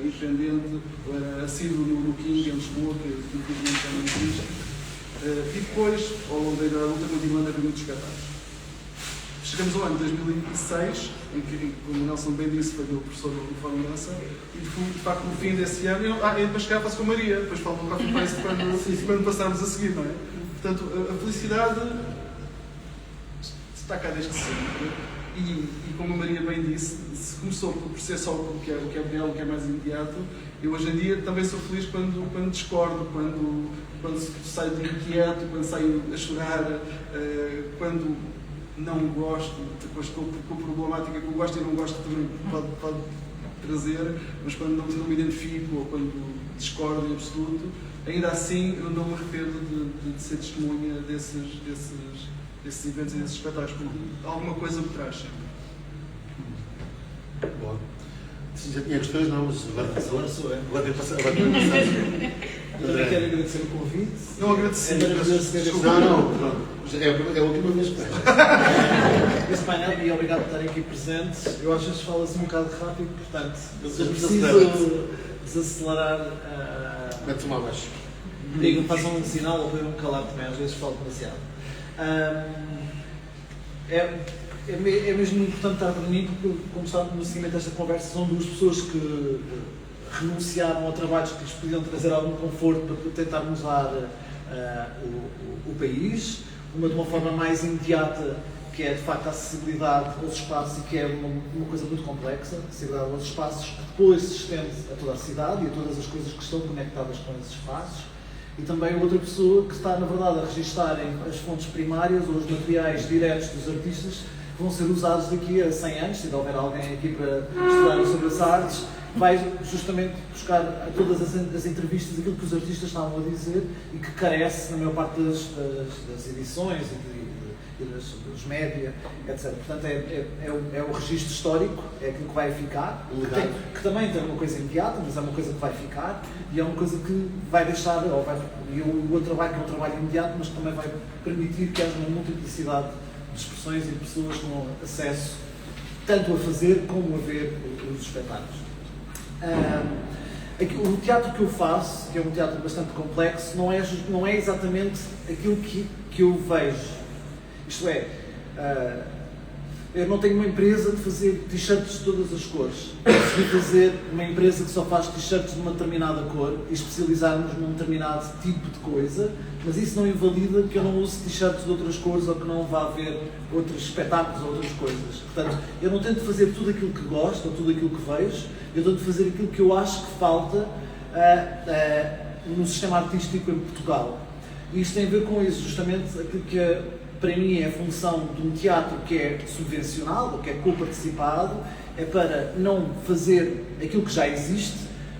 independente, era assíduo no King, em Lisboa, que infelizmente já não existe. E depois, ao longo da idade adulta, continuando a ver muitos espetáculos. Chegamos ao ano de 2006, em que, como o Nelson bem disse, foi meu professor do Fórum Dança, e de facto no fim desse ano, e depois cá faço com a Maria, depois falo no Coffee Paste quando passarmos a seguir, não é? Portanto, a felicidade está cá desde sempre. E como a Maria bem disse, se começou por ser só o que é belo, o que é mais imediato, eu hoje em dia também sou feliz quando discordo, quando saio de inquieto, quando saio a chorar, quando não gosto, com a problemática que eu gosto e não gosto também pode trazer, mas quando não me identifico ou quando discordo em absoluto, ainda assim eu não me arrependo de ser testemunha desses eventos e desses espetáculos, porque alguma coisa me traz sempre. Bom. Já tinha questões, não, mas Agora sou eu. Agora tem passado. Também quero agradecer o convite. Não agradeci. Não. É a última vez que venho. Esse painel, e obrigado por estarem aqui presentes. Eu às vezes falo-se um bocado rápido, portanto, Mas preciso desacelerar. Mete-se uma abaixo. Digam, façam um sinal ou podem calar também, às vezes falo demasiado. É mesmo importante estar para mim, porque, como está no seguimento desta conversa, são duas pessoas que renunciaram a trabalhos que lhes podiam trazer algum conforto para tentar mudar o país, uma de uma forma mais imediata, que é de facto a acessibilidade aos espaços, e que é uma coisa muito complexa, a acessibilidade aos espaços, que depois se estende a toda a cidade e a todas as coisas que estão conectadas com esses espaços. E também outra pessoa que está, na verdade, a registarem as fontes primárias ou os materiais diretos dos artistas que vão ser usados daqui a 100 anos, se houver alguém aqui para estudar sobre as artes, vai justamente buscar a todas as entrevistas aquilo que os artistas estavam a dizer e que carece, na maior parte das edições e dos média, etc. Portanto, é o registro histórico, é aquilo que vai ficar, que também tem uma coisa imediata, mas é uma coisa que vai ficar e é uma coisa que vai deixar, e o outro trabalho que é um trabalho imediato, mas que também vai permitir que haja uma multiplicidade de expressões e de pessoas com acesso tanto a fazer como a ver os espetáculos. O teatro que eu faço, que é um teatro bastante complexo, não é exatamente aquilo que eu vejo. Isto é, eu não tenho uma empresa de fazer t-shirts de todas as cores. Consegui fazer uma empresa que só faz t-shirts de uma determinada cor e especializarmos num determinado tipo de coisa, mas isso não invalida que eu não use t-shirts de outras cores ou que não vá haver outros espetáculos ou outras coisas. Portanto, eu não tento fazer tudo aquilo que gosto ou tudo aquilo que vejo, eu tento fazer aquilo que eu acho que falta no sistema artístico em Portugal. E isto tem a ver com isso, justamente aquilo que para mim é a função de um teatro que é subvencionado, que é coparticipado, é para não fazer aquilo que já existe,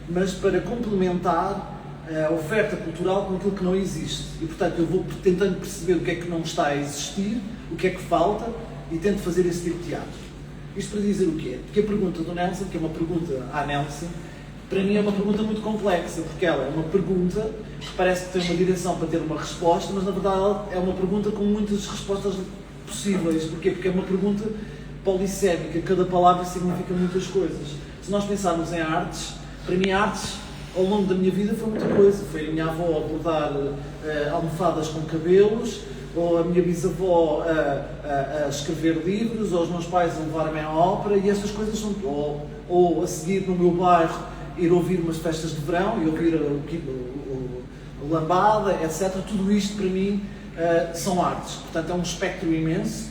mas para complementar a oferta cultural com aquilo que não existe. E, portanto, eu vou tentando perceber o que é que não está a existir, o que é que falta, e tento fazer esse tipo de teatro. Isto para dizer o quê? Porque a pergunta do Nelson, que é uma pergunta à Nelson, para mim é uma pergunta muito complexa, porque ela é uma pergunta que parece que tem uma direção para ter uma resposta, mas na verdade é uma pergunta com muitas respostas possíveis. Porquê? Porque é uma pergunta polissémica, cada palavra significa muitas coisas. Se nós pensarmos em artes, para mim artes, ao longo da minha vida foi muita coisa. Foi a minha avó a bordar almofadas com cabelos, ou a minha bisavó a escrever livros, ou os meus pais a levarem-me à ópera, e estas coisas são... Ou a seguir no meu bairro, ir ouvir umas festas de verão e ouvir o lambada, etc. Tudo isto para mim são artes. Portanto, é um espectro imenso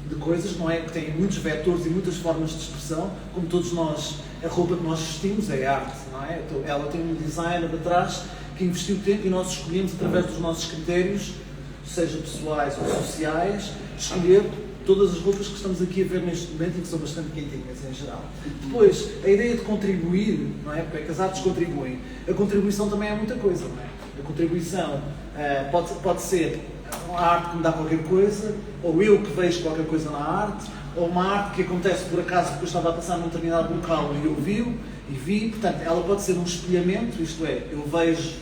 de coisas, não é? Que tem muitos vetores e muitas formas de expressão, como todos nós, a roupa que nós vestimos é arte, não é? Então, ela tem um designer atrás que investiu tempo e nós escolhemos através dos nossos critérios, seja pessoais ou sociais, escolher todas as roupas que estamos aqui a ver neste momento e que são bastante quentinhas em geral. Depois, a ideia de contribuir, não é? Porque é que as artes contribuem. A contribuição também é muita coisa, não é? A contribuição pode ser a arte que me dá qualquer coisa, ou eu que vejo qualquer coisa na arte, ou uma arte que acontece por acaso porque eu estava a passar num determinado local e eu vi, portanto, ela pode ser um espelhamento, isto é, eu vejo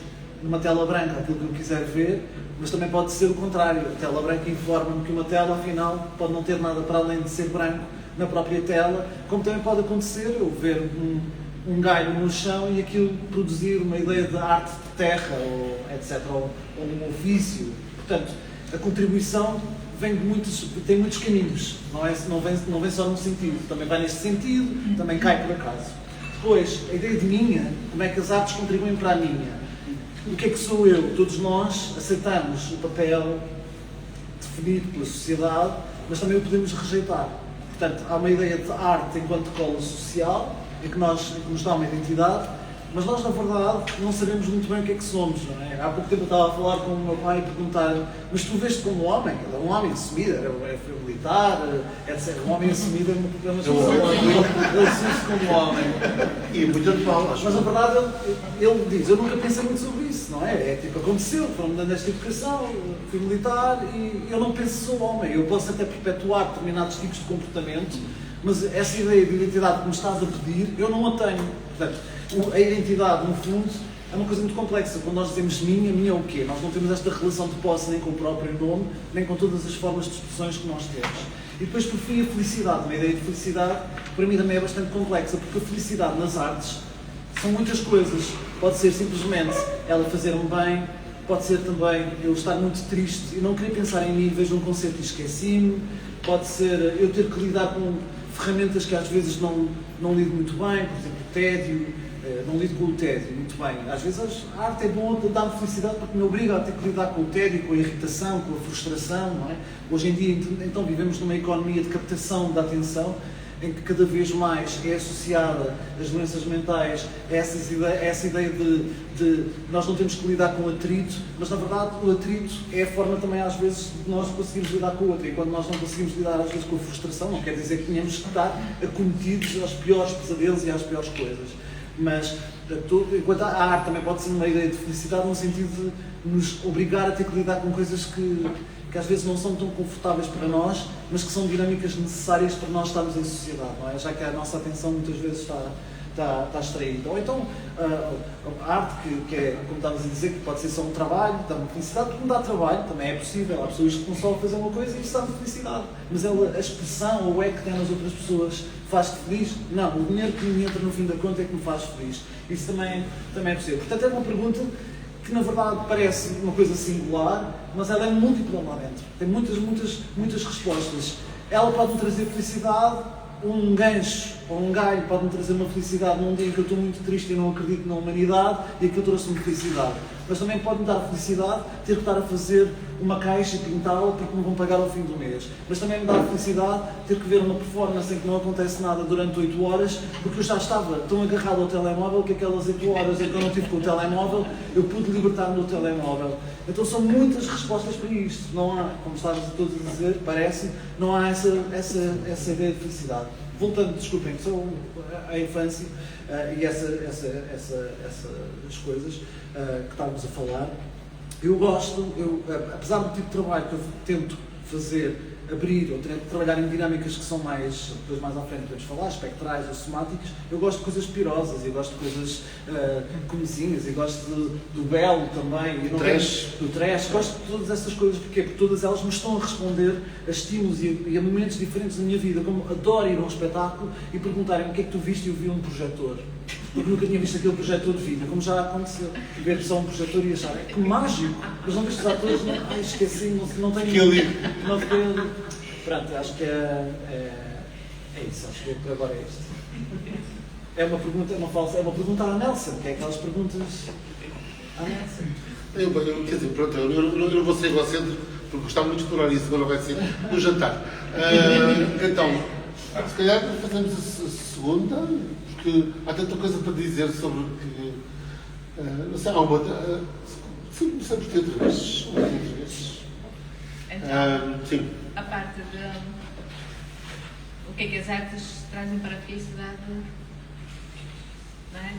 numa tela branca aquilo que eu quiser ver, mas também pode ser o contrário. A tela branca informa-me que uma tela, afinal, pode não ter nada para além de ser branco na própria tela, como também pode acontecer eu ver um galho no chão e aquilo produzir uma ideia de arte de terra, ou etc., ou um ofício. Portanto, a contribuição tem muitos caminhos, não vem só num sentido, também vai neste sentido, também cai por acaso. Depois, a ideia de minha, como é que as artes contribuem para a minha? O que é que sou eu? Todos nós aceitamos o papel definido pela sociedade, mas também o podemos rejeitar. Portanto, há uma ideia de arte enquanto cola social, em que nos dá uma identidade, mas nós, na verdade, não sabemos muito bem o que é que somos, não é? Há pouco tempo eu estava a falar com o meu pai e perguntar-lhe: mas tu veste como homem? Ele é um homem assumido, foi militar, etc. Um homem assumido é uma expressão. Ele assume-se como homem. E muito atual, acho. Mas, na verdade, ele diz: eu nunca pensei muito sobre isso, não é? É tipo, aconteceu, foram-me dando esta educação, fui militar e eu não penso que sou homem. Eu posso até perpetuar determinados tipos de comportamento, mas essa ideia de identidade que me estás a pedir, eu não a tenho. Portanto, a identidade, no fundo, é uma coisa muito complexa. Quando nós dizemos minha é o quê? Nós não temos esta relação de posse nem com o próprio nome, nem com todas as formas de expressões que nós temos. E depois, por fim, a felicidade. Uma ideia de felicidade, para mim, também é bastante complexa, porque a felicidade nas artes são muitas coisas. Pode ser simplesmente ela fazer-me bem, pode ser também eu estar muito triste e não querer pensar em mim, vejo um concerto e esqueci-me, pode ser eu ter que lidar com ferramentas que às vezes não lido muito bem, por exemplo, o tédio, não lido com o tédio muito bem. Às vezes a arte é bom, dá-me felicidade porque me obriga a ter que lidar com o tédio, com a irritação, com a frustração, não é? Hoje em dia, então, vivemos numa economia de captação da atenção, em que cada vez mais é associada as doenças mentais a essa ideia de nós não temos que lidar com o atrito, mas na verdade o atrito é a forma também às vezes de nós conseguirmos lidar com o outro, e quando nós não conseguimos lidar às vezes com a frustração, não quer dizer que tenhamos que estar acometidos aos piores pesadelos e às piores coisas, mas enquanto a arte também pode ser uma ideia de felicidade no sentido de nos obrigar a ter que lidar com coisas que às vezes não são tão confortáveis para nós, mas que são dinâmicas necessárias para nós estarmos em sociedade, não é? Já que a nossa atenção muitas vezes está extraída. Ou então a arte, que é, como estavas a dizer, que pode ser só um trabalho, dá-me felicidade, porque me dá trabalho, também é possível. Há pessoas que estão só a fazer uma coisa e isso dá-me felicidade. Mas a expressão ou o eco que tem nas outras pessoas faz-te feliz? Não, o dinheiro que me entra no fim da conta é que me faz feliz. Isso também é possível. Portanto, é uma pergunta que na verdade parece uma coisa singular, mas ela é múltipla lá dentro. Tem muitas respostas. Ela pode me trazer felicidade, um gancho ou um galho pode me trazer uma felicidade num dia em que eu estou muito triste e não acredito na humanidade e aquilo trouxe-me felicidade. Mas também pode me dar felicidade ter que estar a fazer uma caixa e pintá-la porque me vão pagar ao fim do mês. Mas também me dá felicidade ter que ver uma performance em que não acontece nada durante 8 horas porque eu já estava tão agarrado ao telemóvel que aquelas 8 horas em que eu não estive com o telemóvel, eu pude libertar-me do telemóvel. Então são muitas respostas para isto. Não há, como estavas a todos a dizer, parece, não há essa ideia de felicidade. Voltando, desculpem, só à infância e essas coisas que estávamos a falar, eu gosto, apesar do tipo de trabalho que eu tento fazer, abrir ou trabalhar em dinâmicas que são mais, depois mais à frente podemos falar, espectrais ou somáticas, eu gosto de coisas pirosas, eu gosto de coisas comezinhas, eu gosto do belo também, do trash, gosto de todas essas coisas, porque todas elas me estão a responder a estímulos e a momentos diferentes da minha vida, como adoro ir a um espetáculo e perguntarem o que é que tu viste e eu vi um projetor. Porque nunca tinha visto aquele projetor de vida, como já aconteceu. Ver só um projetor e achar, que mágico! Mas não viste os atores, esqueci, não tenho. Não fiquei. Pronto, acho que é isso, acho que por agora é isto. É uma pergunta à Nelson, que é aquelas perguntas à Nelson. Quer dizer, pronto, eu não vou ser egocêntrico, porque gostava muito de explorar isso, agora vai ser no jantar. Então, se calhar fazemos a segunda. Porque há tanta coisa para dizer sobre que. Não sei, há uma. Sempre ter entrevistas. Então, sim. a parte de. O que é que as artes trazem para a felicidade? Não é?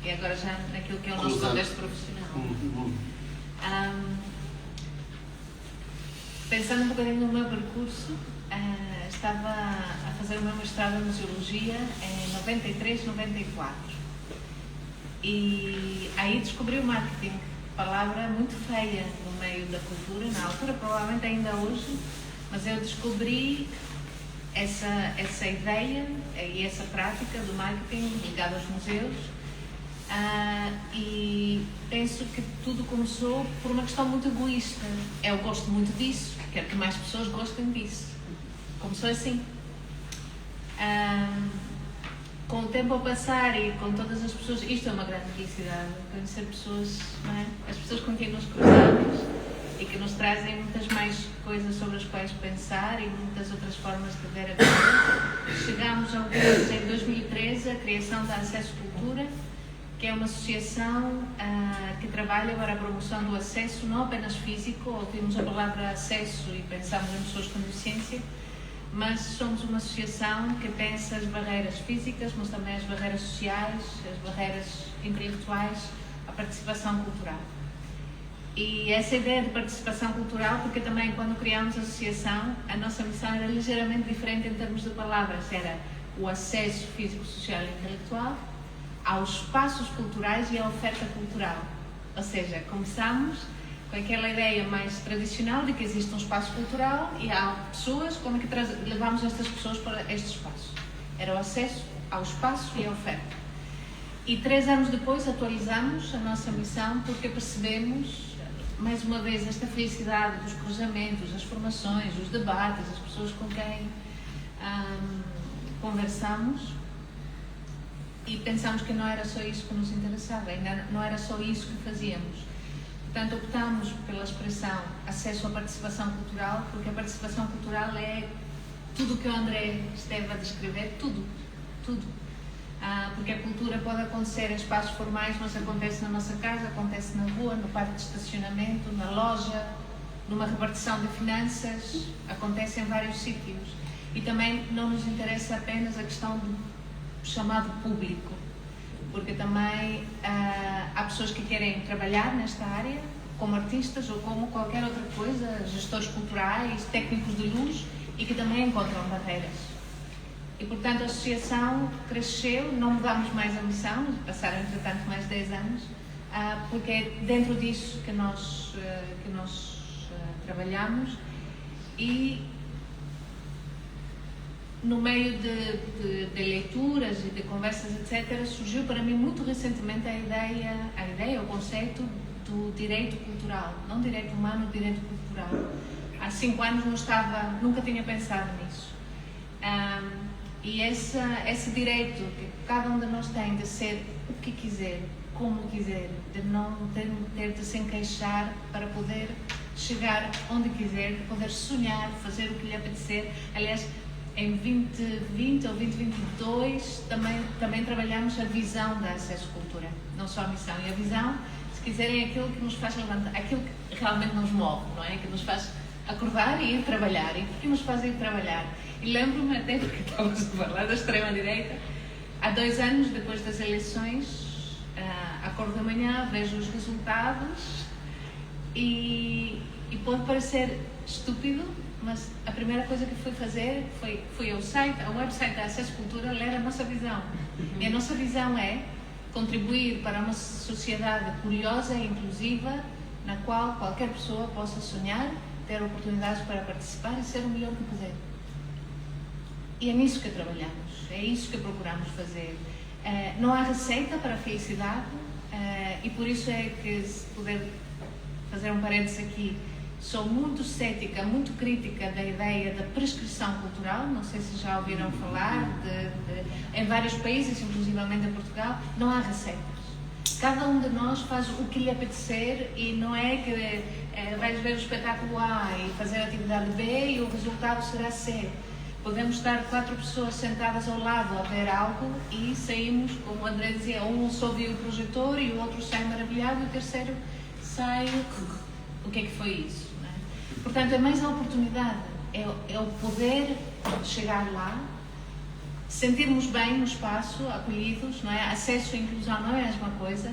E agora já naquilo que é o nosso contexto profissional. Pensando um bocadinho no meu percurso. Estava a fazer o meu mestrado em Museologia em 93, 94 e aí descobri o marketing, palavra muito feia no meio da cultura, na altura, provavelmente ainda hoje, mas eu descobri essa ideia e essa prática do marketing ligado aos museus e penso que tudo começou por uma questão muito egoísta. Eu gosto muito disso, quero que mais pessoas gostem disso. Começou assim. Com o tempo a passar e com todas as pessoas, isto é uma grande felicidade, conhecer pessoas, não é? As pessoas com quem nos cruzamos e que nos trazem muitas mais coisas sobre as quais pensar e muitas outras formas de ver a vida. Chegámos ao que em 2013 a criação da Acesso Cultura, que é uma associação que trabalha para a promoção do acesso, não apenas físico, ouvimos a palavra acesso e pensamos em pessoas com deficiência, mas somos uma associação que pensa as barreiras físicas, mas também as barreiras sociais, as barreiras intelectuais, a participação cultural. E essa ideia de participação cultural, porque também quando criámos a associação, a nossa missão era ligeiramente diferente em termos de palavras, era o acesso físico, social e intelectual aos espaços culturais e à oferta cultural. Ou seja, começámos com aquela ideia mais tradicional de que existe um espaço cultural e há pessoas, como é que levamos estas pessoas para este espaço? Era o acesso ao espaço e à oferta. E 3 anos depois atualizamos a nossa missão porque percebemos, mais uma vez, esta felicidade dos cruzamentos, as formações, os debates, as pessoas com quem conversamos, e pensamos que não era só isso que nos interessava, ainda não era só isso que fazíamos. Portanto, optámos pela expressão acesso à participação cultural, porque a participação cultural é tudo o que o André esteve a descrever, tudo. Porque a cultura pode acontecer em espaços formais, mas acontece na nossa casa, acontece na rua, no parque de estacionamento, na loja, numa repartição de finanças, acontece em vários sítios. E também não nos interessa apenas a questão do chamado público, porque também há pessoas que querem trabalhar nesta área, como artistas ou como qualquer outra coisa, gestores culturais, técnicos de luz, e que também encontram barreiras. E, portanto, a associação cresceu, não mudámos mais a missão, passaram, entretanto, mais de 10 anos, porque é dentro disso que nós trabalhamos. E no meio de leituras e de conversas, etc., surgiu para mim muito recentemente a ideia, o conceito do direito cultural, não direito humano, direito cultural. Há 5 anos nunca tinha pensado nisso. E esse direito que cada um de nós tem de ser o que quiser, como quiser, de não ter de se encaixar para poder chegar onde quiser, de poder sonhar, fazer o que lhe apetecer. Aliás, em 2020 ou 2022 também trabalhamos a visão da Acesso Cultura, não só a missão. E a visão, se quiserem, é aquilo que nos faz levantar, aquilo que realmente nos move, não é? Que nos faz acordar e ir trabalhar. E por que nos faz ir trabalhar? E lembro-me até, porque estávamos a falar da extrema-direita, há 2 anos, depois das eleições, acordo da manhã, vejo os resultados e pode parecer estúpido, mas a primeira coisa que fui fazer foi ao website da Acesso Cultura, ler a nossa visão. E a nossa visão é contribuir para uma sociedade curiosa e inclusiva, na qual qualquer pessoa possa sonhar, ter oportunidades para participar e ser o melhor que puder. E é nisso que trabalhamos, é isso que procuramos fazer. Não há receita para a felicidade, e por isso é que, se puder fazer um parênteses aqui, sou muito cética, muito crítica da ideia da prescrição cultural. Não sei se já ouviram falar, em vários países, inclusivamente em Portugal, não há receitas. Cada um de nós faz o que lhe apetecer, e não é que vais ver o espetáculo A e fazer a atividade B e o resultado será C. Podemos estar 4 pessoas sentadas ao lado a ver algo e saímos, como o André dizia, um só viu o projetor e o outro sai maravilhado e o terceiro sai... O que é que foi isso? Não é? Portanto, é mais a oportunidade, é o poder chegar lá, sentirmos bem no espaço, acolhidos, não é? Acesso e inclusão não é a mesma coisa,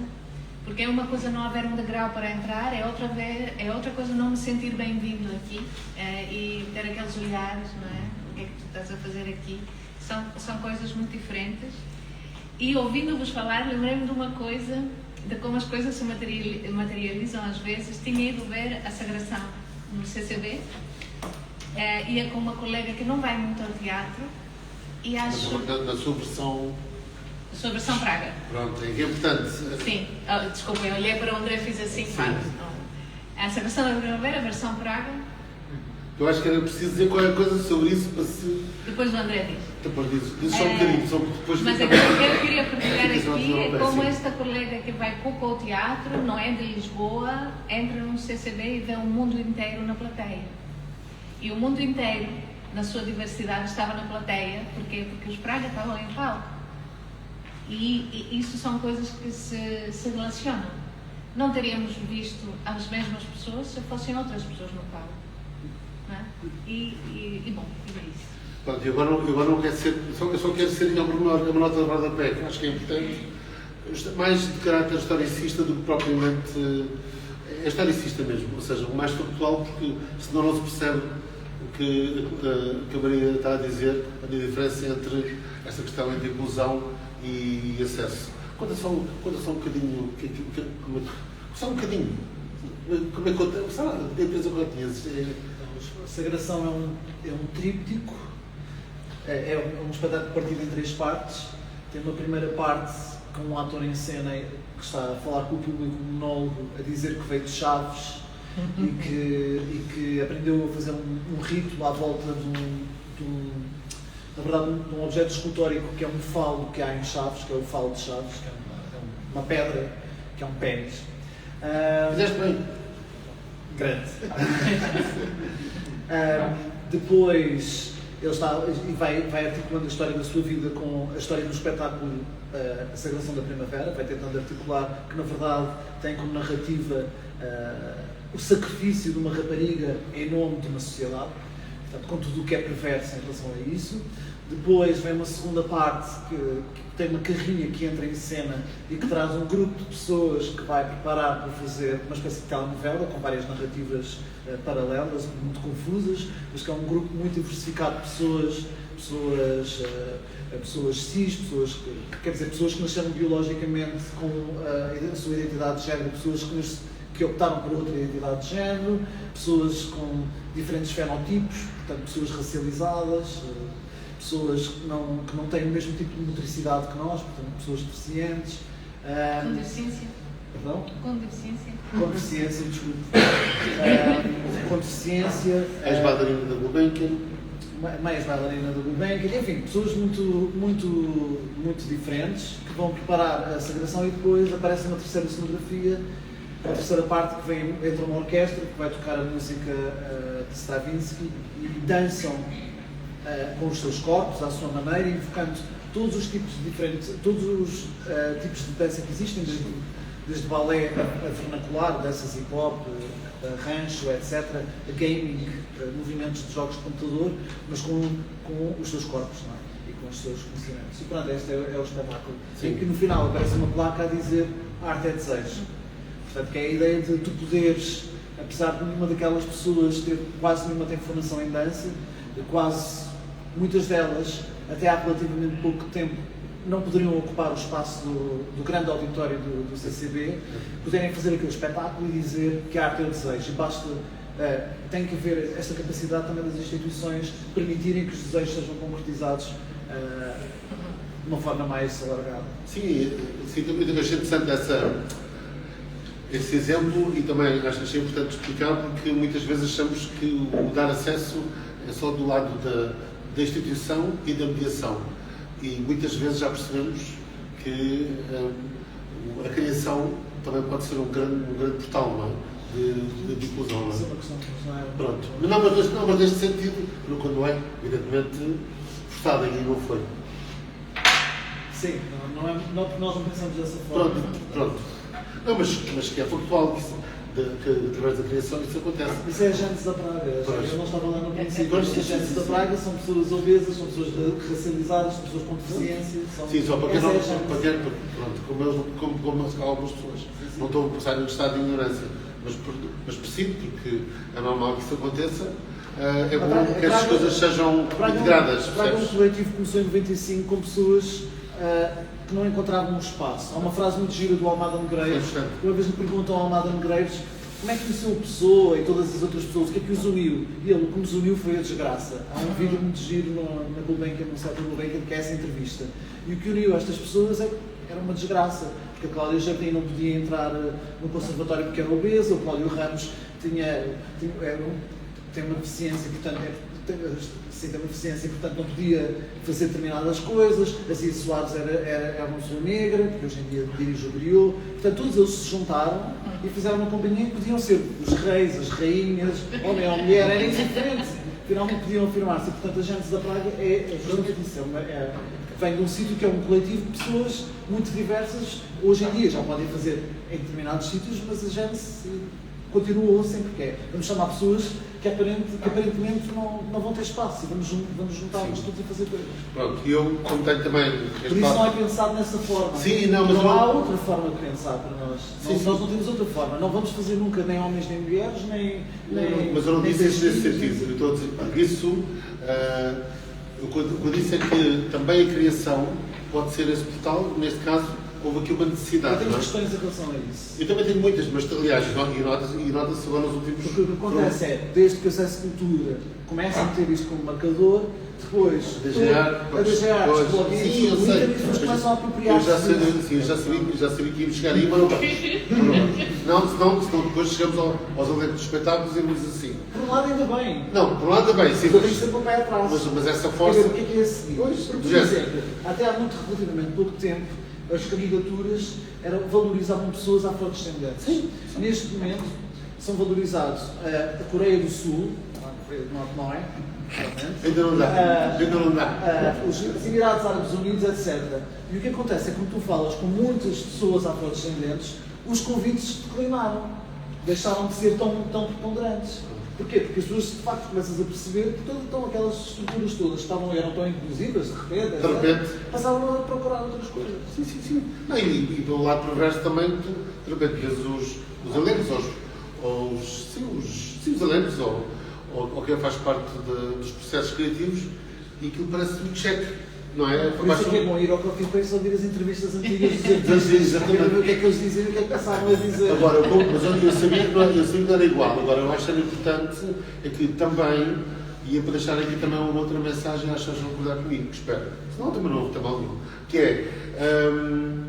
porque é uma coisa não haver um degrau para entrar, é outra coisa não me sentir bem-vindo aqui, e ter aqueles olhares, não é? O que é que tu estás a fazer aqui? São coisas muito diferentes. E ouvindo-vos falar, lembrei-me de uma coisa, de como as coisas se materializam às vezes. Tinha ido ver a Sagração no CCB, ia com uma colega que não vai muito ao teatro, e acho... Na sua versão... A sua versão Praga. Pronto, é importante. Sim, desculpa, eu olhei para o André e fiz assim, a Sagração da Primavera, a versão Praga. Eu acho que era preciso dizer qualquer coisa sobre isso para se... Depois o André diz. Depois diz só um bocadinho, só depois... Mas aquilo que eu queria partilhar aqui é como esta colega que vai pouco ao teatro, não é de Lisboa, entra no CCB e vê o mundo inteiro na plateia. E o mundo inteiro, na sua diversidade, estava na plateia. Porquê? Porque os Praga estavam em palco. E isso são coisas que se relacionam. Não teríamos visto as mesmas pessoas se fossem outras pessoas no palco. Não é? Bom, é isso. Pronto, e agora não quero ser, eu só quero ser uma nota de rodapé, que acho que é importante, mais de caráter historicista do que propriamente, é historicista mesmo, ou seja, mais factual, porque senão não se percebe o que a Maria está a dizer, a diferença entre esta questão entre inclusão e acesso. Conta só um bocadinho, só um bocadinho, como é que conta, sei lá, a empresa que tinhas. A Sagração é um tríptico, é um espetáculo partido em 3 partes. Tem uma primeira parte com um ator em cena que está a falar com o público, um monólogo, a dizer que veio de Chaves, e que aprendeu a fazer um rito à volta na verdade, um objeto escultórico que é um falo que há em Chaves, que é o falo de Chaves, que é uma pedra, que é um pênis. Fizeste bem. Grande. Depois ele vai articulando a história da sua vida com a história do espetáculo A Sagração da Primavera, vai tentando articular que na verdade tem como narrativa o sacrifício de uma rapariga em nome de uma sociedade, portanto, com tudo o que é perverso em relação a isso. Depois vem uma segunda parte que tem uma carrinha que entra em cena e que traz um grupo de pessoas que vai preparar para fazer uma espécie de telenovela com várias narrativas paralelas, muito confusas, mas que é um grupo muito diversificado de pessoas cis, pessoas que nasceram biologicamente com a sua identidade de género, pessoas que optaram por outra identidade de género, pessoas com diferentes fenotipos, portanto pessoas racializadas, pessoas que não têm o mesmo tipo de motricidade que nós, portanto pessoas deficientes. Com deficiência? Perdão? Com deficiência? Com deficiência, desculpe. Com deficiência. Ex-bailarina da Gulbenkian. Mais bailarina da Gulbenkian. Enfim, pessoas muito diferentes que vão preparar a sagração e depois aparece uma terceira cenografia, a terceira parte que entra uma orquestra que vai tocar a música de Stravinsky e dançam com os seus corpos, à sua maneira, invocando todos os tipos de dança que existem, desde balé a vernacular, danças hip-hop, rancho, etc., a gaming, movimentos de jogos de computador, mas com os seus corpos, não é? E com os seus conhecimentos. E pronto, este é o espetáculo. Sim. Em que no final aparece uma placa a dizer arte é desejo. Portanto, que é a ideia de tu poderes, apesar de nenhuma daquelas pessoas ter quase nenhuma tem formação em dança, muitas delas, até há relativamente pouco tempo, não poderiam ocupar o espaço do grande auditório do CCB, poderem fazer aquele espetáculo e dizer que a arte é o desejo. E basta, tem que haver esta capacidade também das instituições permitirem que os desejos sejam concretizados de uma forma mais alargada. Sim, também achei interessante esse exemplo e também acho que achei importante explicar porque muitas vezes achamos que o dar acesso é só do lado da instituição e da mediação. E muitas vezes já percebemos que a criação também pode ser um grande portal, não é? de inclusão. Não é? Isso é uma questão que não é. Pronto. Mas neste sentido, quando é, evidentemente, forçado e não foi. Sim, nós não pensamos dessa forma. Pronto. Não, mas que é factual que através da criação isso acontece. Isso é a gênese da praga. Eu não estava lá no princípio. A gênese da praga são pessoas obesas, são pessoas racializadas, são pessoas com deficiência. Sim, só para quem não. Como algumas pessoas não estão a passar em estado de ignorância. Mas percebo, porque é normal que isso aconteça. É bom que essas coisas sejam integradas. A praga coletivo começou em 95 com pessoas que não encontravam um espaço. Há uma frase muito gira do Almada Negreiros. Uma vez me perguntam ao Almada Negreiros como é que conheceu a pessoa e todas as outras pessoas, o que é que os uniu? E ele, o que nos uniu foi a desgraça. Há um vídeo muito giro na Gulbenkian, no site da Gulbenkian, que é essa entrevista. E o que uniu estas pessoas era uma desgraça. Porque a Cláudia Jardim não podia entrar no conservatório porque era obesa, o Cláudio Ramos tem uma deficiência, portanto, tem uma deficiência, portanto não podia fazer determinadas coisas. A Cia Soares era uma pessoa negra, que hoje em dia dirige o Griot. Portanto, todos eles se juntaram e fizeram uma companhia que podiam ser os reis, as rainhas, homem ou mulher, era indiferente. Finalmente podiam afirmar-se. Portanto, a gênese da praga é justamente isso. Vem de um sítio que é um coletivo de pessoas muito diversas. Hoje em dia já podem fazer em determinados sítios, mas a gênese continuou sempre que é. Vamos chamar pessoas que aparentemente não vão ter espaço e vamos juntá-los todos a fazer coisas. Pronto, e eu, como tenho também... Por isso não é pensado nessa forma. Sim, não, mas não há outra forma de pensar para nós. Sim, nós não temos outra forma. Não vamos fazer nunca nem homens nem mulheres, nem mas eu não disse isso nesse sentido. Eu estou a dizer, porque isso... o que eu disse é que também a criação pode ser esse portal, neste caso, houve aqui uma necessidade. Eu tenho questões em relação a isso. Eu também tenho muitas, mas aliás, e nota-se agora nos últimos... Porque o que acontece é, desde que o acesso à cultura começa a meter isto como marcador, depois a DGA explode isso, e depois começam a apropriar-se. Eu já sabia que ia chegar aí, mas não. Não, senão depois chegamos aos elencos dos espetáculos e dizemos assim. Por um lado ainda bem. Não, por um lado ainda bem, sim. Eu tenho sempre o pé atrás. Mas essa Quer força. dizer, o que é a seguir? Pois, Porque, por exemplo, até há muito relativamente pouco tempo, as candidaturas valorizavam pessoas afrodescendentes. Sim. Neste momento, são valorizados a Coreia do Sul, a Coreia do Norte não é, Ainda não dá. Ainda não dá. os Emirados Árabes Unidos, etc. E o que acontece é que quando tu falas com muitas pessoas afrodescendentes, os convites declinaram, deixaram de ser tão preponderantes. Porquê? Porque as pessoas de facto começas a perceber que estão aquelas estruturas todas que eram tão inclusivas, de repente, passavam a procurar outras coisas. Sim. Não, e pelo lado perverso também, de repente vês os elencos, os elencos, ou quem faz parte dos processos criativos, e aquilo parece muito cheque. Não é? Por isso é que é bom ir ao Coffee Place ouvir as entrevistas antigas dos artistas, exatamente. ver o que é que eles diziam e o que é que passavam a dizer. Agora, mas eu sabia que não era igual. Agora, eu acho que era importante é que também, e é para deixar aqui também uma outra mensagem, acho que eles vão concordar comigo, que espero. Senão também não houve mal nenhum. Que é,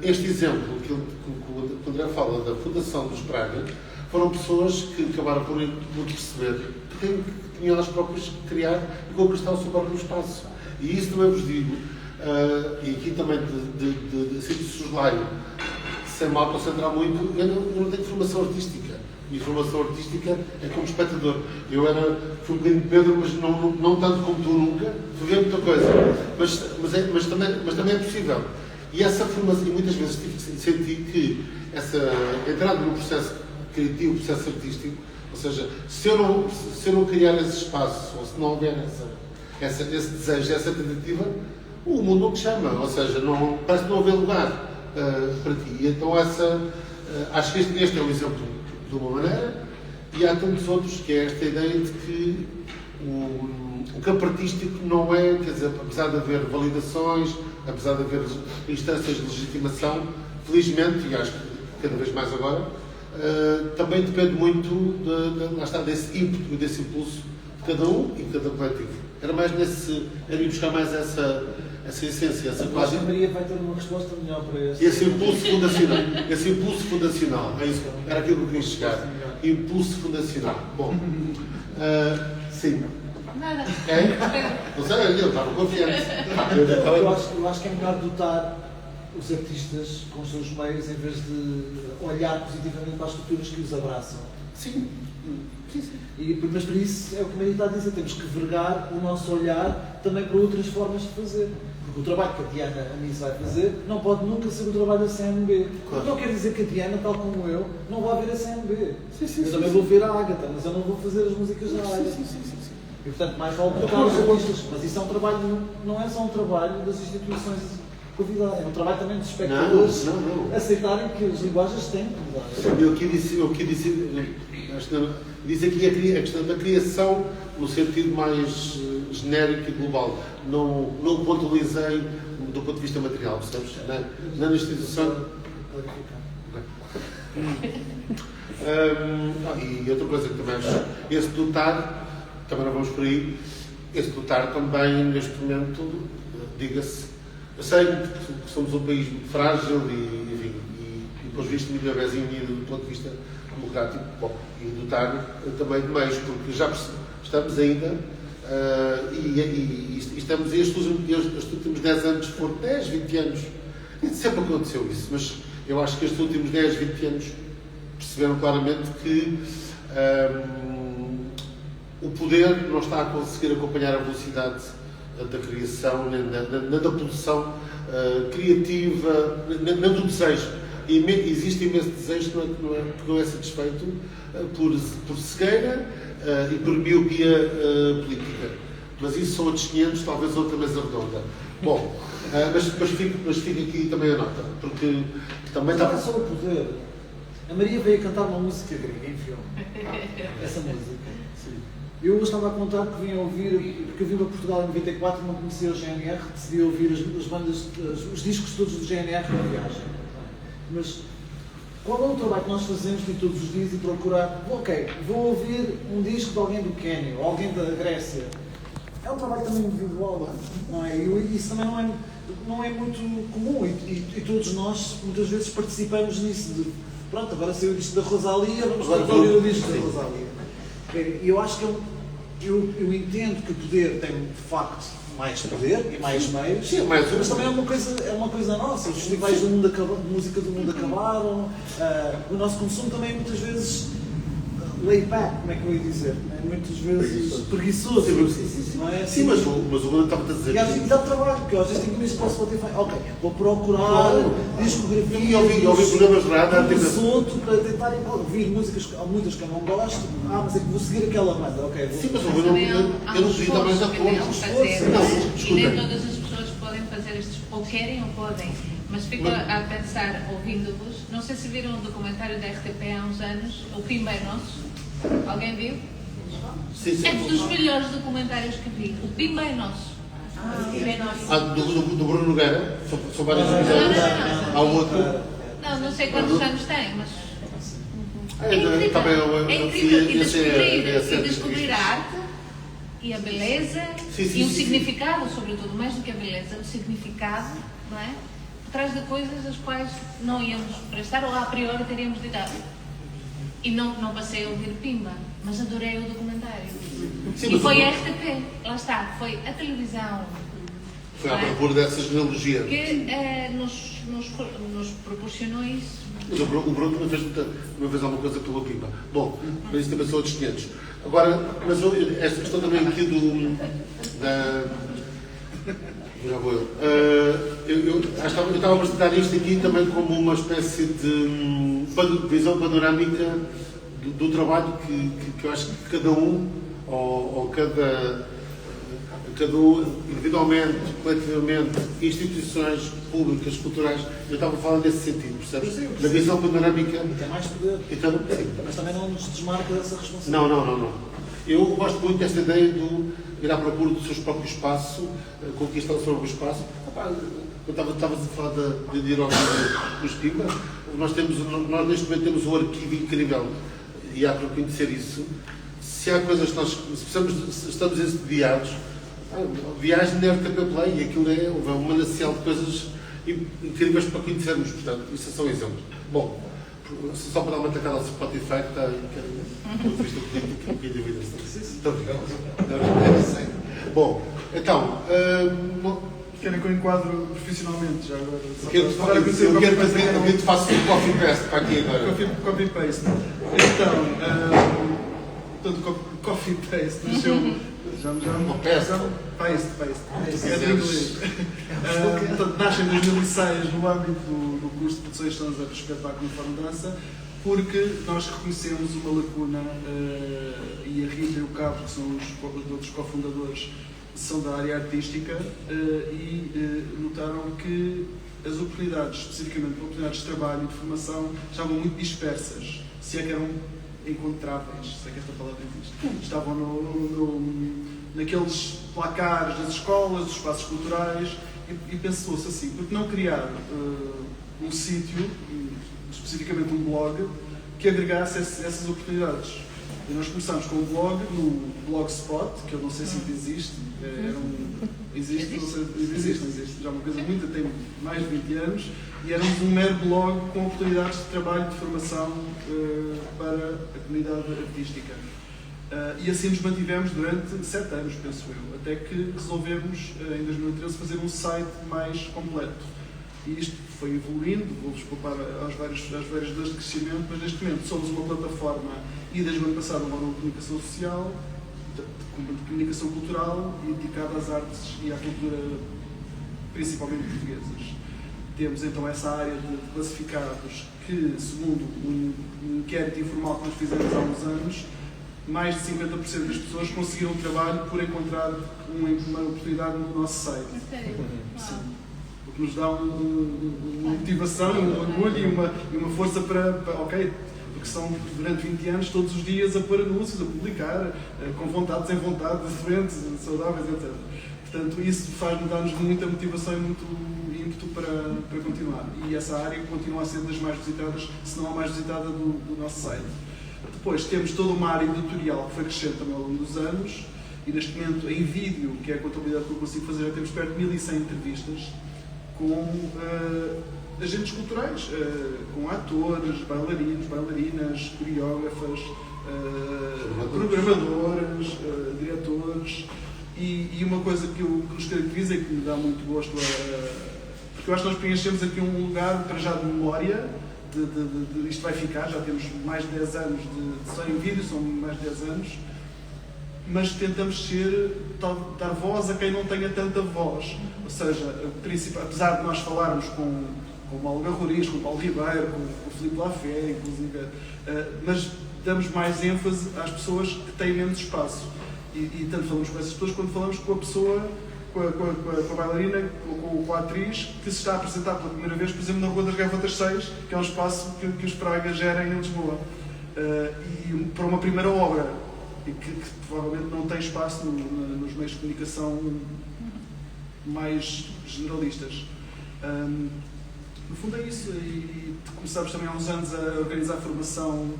este exemplo que o André fala da Fundação dos Praga, foram pessoas que acabaram por perceber que tinham elas próprias que criar e conquistar o seu próprio espaço. E isso também vos digo, e aqui também de soslaio, sem mal concentrar muito, eu não tenho formação artística. Minha formação artística é como espectador. Fui um bocadinho Pedro, mas não tanto como tu nunca, fui ver muita coisa. Mas também é possível. E essa formação, e muitas vezes senti que essa entrada no processo criativo, processo artístico, ou seja, se eu não criar esse espaço, ou se não houver esse desejo, essa tentativa, o mundo não te chama, ou seja, parece que não haver lugar para ti. E então acho que este é um exemplo de uma maneira, e há tantos outros, que é esta ideia de que o campo artístico não é, quer dizer, apesar de haver validações, apesar de haver instâncias de legitimação, felizmente, e acho que cada vez mais agora, também depende muito lá está, desse ímpeto e desse impulso de cada um e de cada coletivo. Era ir buscar mais essa essência, essa quase. A Maria vai ter uma resposta melhor para este. Esse impulso fundacional, é isso, era aquilo que eu queria chegar. Impulso fundacional. Bom, sim. Nada. É? Não sei, eu estava confiante. Eu acho que é melhor dotar os artistas com os seus meios em vez de olhar positivamente para as culturas que os abraçam. Sim. Mas para isso é o que a Maria está a dizer, temos que vergar o nosso olhar também para outras formas de fazer. Porque o trabalho que a Diana Anice vai fazer não pode nunca ser o trabalho da CNB. Claro. Não quer dizer que a Diana, tal como eu, não vai ver a CNB. Eu também vou ver a Ágata, mas eu não vou fazer as músicas da Ágata. E portanto, mais vale botar os artistas. Mas isso é um trabalho, não é só um trabalho das instituições convidadas, é um trabalho também dos espectadores aceitarem que as linguagens têm que mudar. Eu aqui disse aqui a questão da criação no sentido mais genérico e global. Não pontualizei do ponto de vista material, percebes? Na instituição. E outra coisa que também acho, esse dotar, também não vamos por aí, esse dotar também, neste momento, diga-se, eu sei que somos um país muito frágil e depois visto muito bebezinho do ponto de vista democrático, bom, e dotar também de meios, porque já estamos ainda, e estamos estes últimos 10 anos, foram 10, 20 anos, e sempre aconteceu isso, mas eu acho que estes últimos 10, 20 anos perceberam claramente que o poder não está a conseguir acompanhar a velocidade da criação, nem da produção criativa, nem do desejo. E existe imenso desejo que não é satisfeito por cegueira e por miopia política. Mas isso são outros 500, talvez outra mesa redonda. Bom, mas fica aqui também a nota, porque também está... Não é só o poder. A Maria veio cantar uma música grega em filme. Essa música. Sim. Eu estava a contar que vim ouvir, porque eu vim para Portugal em 94 e não conhecia o GNR, decidi ouvir as bandas, os discos todos do GNR na viagem. Mas qual é o trabalho que nós fazemos de todos os dias e procurar, vou ouvir um disco de alguém do Quênia, ou alguém da Grécia. É um trabalho também individual, não é? E isso também não é muito comum e todos nós muitas vezes participamos nisso, de pronto, agora saiu o disco da Rosalia, vamos Agora ouvir o vou- disco da sim. Rosalia. E eu acho que eu entendo que o poder tem, de facto, mais poder e mais meios, Sim, mas também é uma coisa nossa. Os festivais de música do mundo acabaram, o nosso consumo também muitas vezes laid back, como é que eu ia dizer? É muitas vezes preguiçoso, não é? Sim, mas o Bruno estava a dizer. E às vezes dá trabalho, porque às vezes tenho que ir para o Spotify, ok, vou procurar Claro. discografia E ouvi programas de rádio, do Soto para tentar ouvir músicas, há muitas que eu não gosto, mas é que vou seguir aquela banda, ok. Vou... Sim, mas o Bruno eu não devia estar mais de acordo. Não, e nem todas as pessoas podem fazer estes, ou querem ou podem, mas fico a pensar, ouvindo-vos, não sei se viram um documentário da RTP há uns anos, O Pimba é Nosso. Alguém viu? Sim, É dos melhores documentários que vi. O Pimba é Nosso. Do Bruno Nogueira, são vários episódios. Há um outro. Não sei quantos anos tem, mas é Também incrível. E esse é descobrir a arte e a beleza e o significado, sobretudo, mais do que a beleza, o significado, não é? Por trás de coisas as quais não íamos prestar ou a priori teríamos de dar. E não passei a ouvir Pimba, mas adorei o documentário. Sim, E foi a RTP, lá está, foi a televisão. Foi à procura dessa genealogia. Que nos proporcionou isso. Mas o Bruno também fez alguma coisa pelo Pimba. Bom, mas isso também são outros 500. Agora, mas esta questão também aqui já vou eu. Eu estava a apresentar isto aqui também como uma espécie de visão panorâmica do trabalho que eu acho que cada um, ou cada um, individualmente, coletivamente, instituições públicas, culturais, eu estava a falar nesse sentido, percebes? Da visão panorâmica. E tem mais poder, Então, sim. mas também não nos desmarca dessa responsabilidade. Não. Eu gosto muito desta ideia de ir à procura do seu próprio espaço, conquistar o seu próprio espaço. Eu estava a falar de ir ao dos Pimba. Nós neste momento temos um arquivo incrível e há para conhecer isso. Se há coisas que nós estamos entediados, viagem na RTP Play e aquilo é um manancial de coisas incríveis para conhecermos. Portanto, isso é só um exemplo. Bom, só para dar uma tacada ao Spotify, que está a vista política, um bocadinho de vida. Muito obrigado. Bom, então. Querem que eu enquadro profissionalmente já agora? Eu quero que eu faça um coffee paste para aqui agora. Copy paste. Então, coffee paste nasceu. Paste. É de inglês. Portanto, nasce em 2006 no âmbito do curso de produção e gestão de espetáculo e forma-dança, porque nós reconhecemos uma lacuna e a Rita e o Cabo, que são os outros cofundadores, são da área artística e notaram que as oportunidades, especificamente oportunidades de trabalho e de formação, estavam muito dispersas, se é que eram encontráveis, se é que esta palavra existe. Estavam naqueles placares das escolas, dos espaços culturais, e pensou-se assim, por que não criar um sítio, especificamente um blog, que agregasse essas oportunidades. E nós começámos com o blog no Blogspot, que eu não sei se ainda existe, existe, não sei, existe, já é uma coisa muito, tem mais de 20 anos, e éramos um mero blog com oportunidades de trabalho e de formação para a comunidade artística. E assim nos mantivemos durante 7 anos, penso eu, até que resolvemos, em 2013, fazer um site mais completo. E isto foi evoluindo, vou-vos poupar às várias dores de crescimento, mas neste momento somos uma plataforma e desde o ano passado uma nova comunicação social, de comunicação cultural e dedicada às artes e à cultura, principalmente portuguesas. Temos então essa área de classificados que, segundo um inquérito informal que nós fizemos há uns anos, mais de 50% das pessoas conseguiram trabalho por encontrar uma oportunidade no nosso site. Sim. O que nos dá uma motivação, um orgulho e uma força para ok, porque são durante 20 anos todos os dias a pôr anúncios, a publicar, com vontade, sem vontade, doentes, saudáveis, etc. Portanto, isso dar-nos muita motivação e muito ímpeto para continuar. E essa área continua a ser das mais visitadas, se não a mais visitada do nosso site. Depois temos toda uma área editorial que foi crescendo também ao longo dos anos, e neste momento em vídeo, que é a contabilidade que eu consigo fazer, já temos perto de 1100 entrevistas com agentes culturais, com atores, bailarinos, bailarinas, coreógrafas, programadores, diretores, e uma coisa que nos caracteriza e que me dá muito gosto porque eu acho que nós preenchemos aqui um lugar para já de memória, de isto vai ficar, já temos mais de 10 anos só em vídeo, são mais de 10 anos, mas tentamos dar voz a quem não tenha tanta voz, ou seja, apesar de nós falarmos com o Paulo Garroriz, com o Paulo Ribeiro, com o Filipe Lafé, inclusive, mas damos mais ênfase às pessoas que têm menos espaço. E tanto falamos com essas pessoas quando falamos com a pessoa, com a bailarina, com a atriz, que se está a apresentar pela primeira vez, por exemplo, na Rua das Gaivotas 6, que é um espaço que os Praga gerem em Lisboa. E para uma primeira obra, e que provavelmente não tem espaço nos meios de comunicação mais generalistas. No fundo é isso, e começamos também há uns anos a organizar formação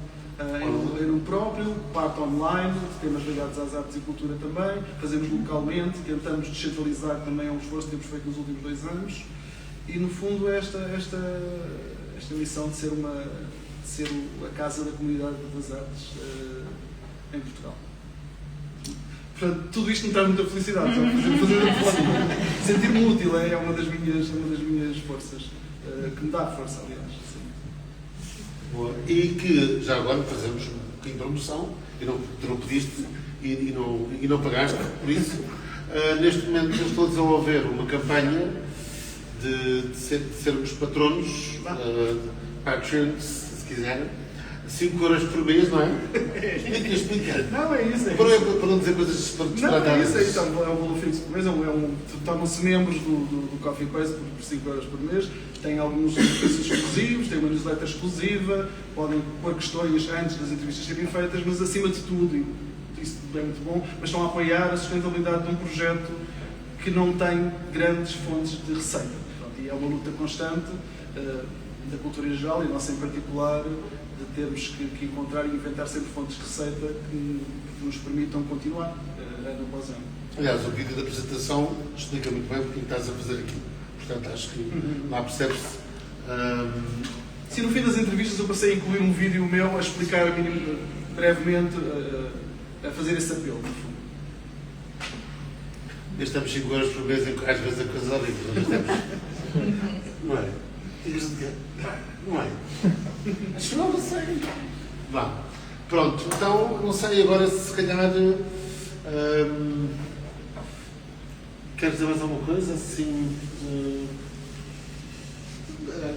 em um próprio, parte online, de temas ligados às artes e cultura também, fazemos localmente, tentamos descentralizar também, é um esforço que temos feito nos últimos 2 anos, e no fundo é esta missão de ser a casa da comunidade das artes em Portugal. Portanto, tudo isto me traz muita felicidade, sentir-me útil é uma das minhas forças, que me dá força, aliás. Boa. E que já agora fazemos um bocadinho de promoção, tu não pediste e não pagaste por isso. Neste momento estou a desenvolver uma campanha de sermos patronos, patrons, se quiserem, 5 euros por mês, não é? Explica. Não, é isso. Para não dizer coisas disparatadas. Não, é isso. É um valor fixo por mês. Tornam-se membros do Coffee Pace por 5 euros por mês. Tem alguns benefícios exclusivos, tem uma newsletter exclusiva, podem pôr questões antes das entrevistas serem feitas, mas acima de tudo, e isso é muito bom, mas estão a apoiar a sustentabilidade de um projeto que não tem grandes fontes de receita. E é uma luta constante da cultura em geral e nossa em particular, de termos que encontrar e inventar sempre fontes de receita que nos permitam continuar ano após ano. Aliás, o vídeo da apresentação explica muito bem o que estás a fazer aqui. Portanto, acho que lá percebe-se. Sim, no fim das entrevistas eu passei a incluir um vídeo meu a explicar brevemente, a fazer esse apelo, no fundo. Gastamos 5 euros por mês, às vezes a coisa horrível, não é? Não é? Acho que não sei. Vá. Pronto, então, não sei agora se calhar. Queres dizer mais alguma coisa? Assim.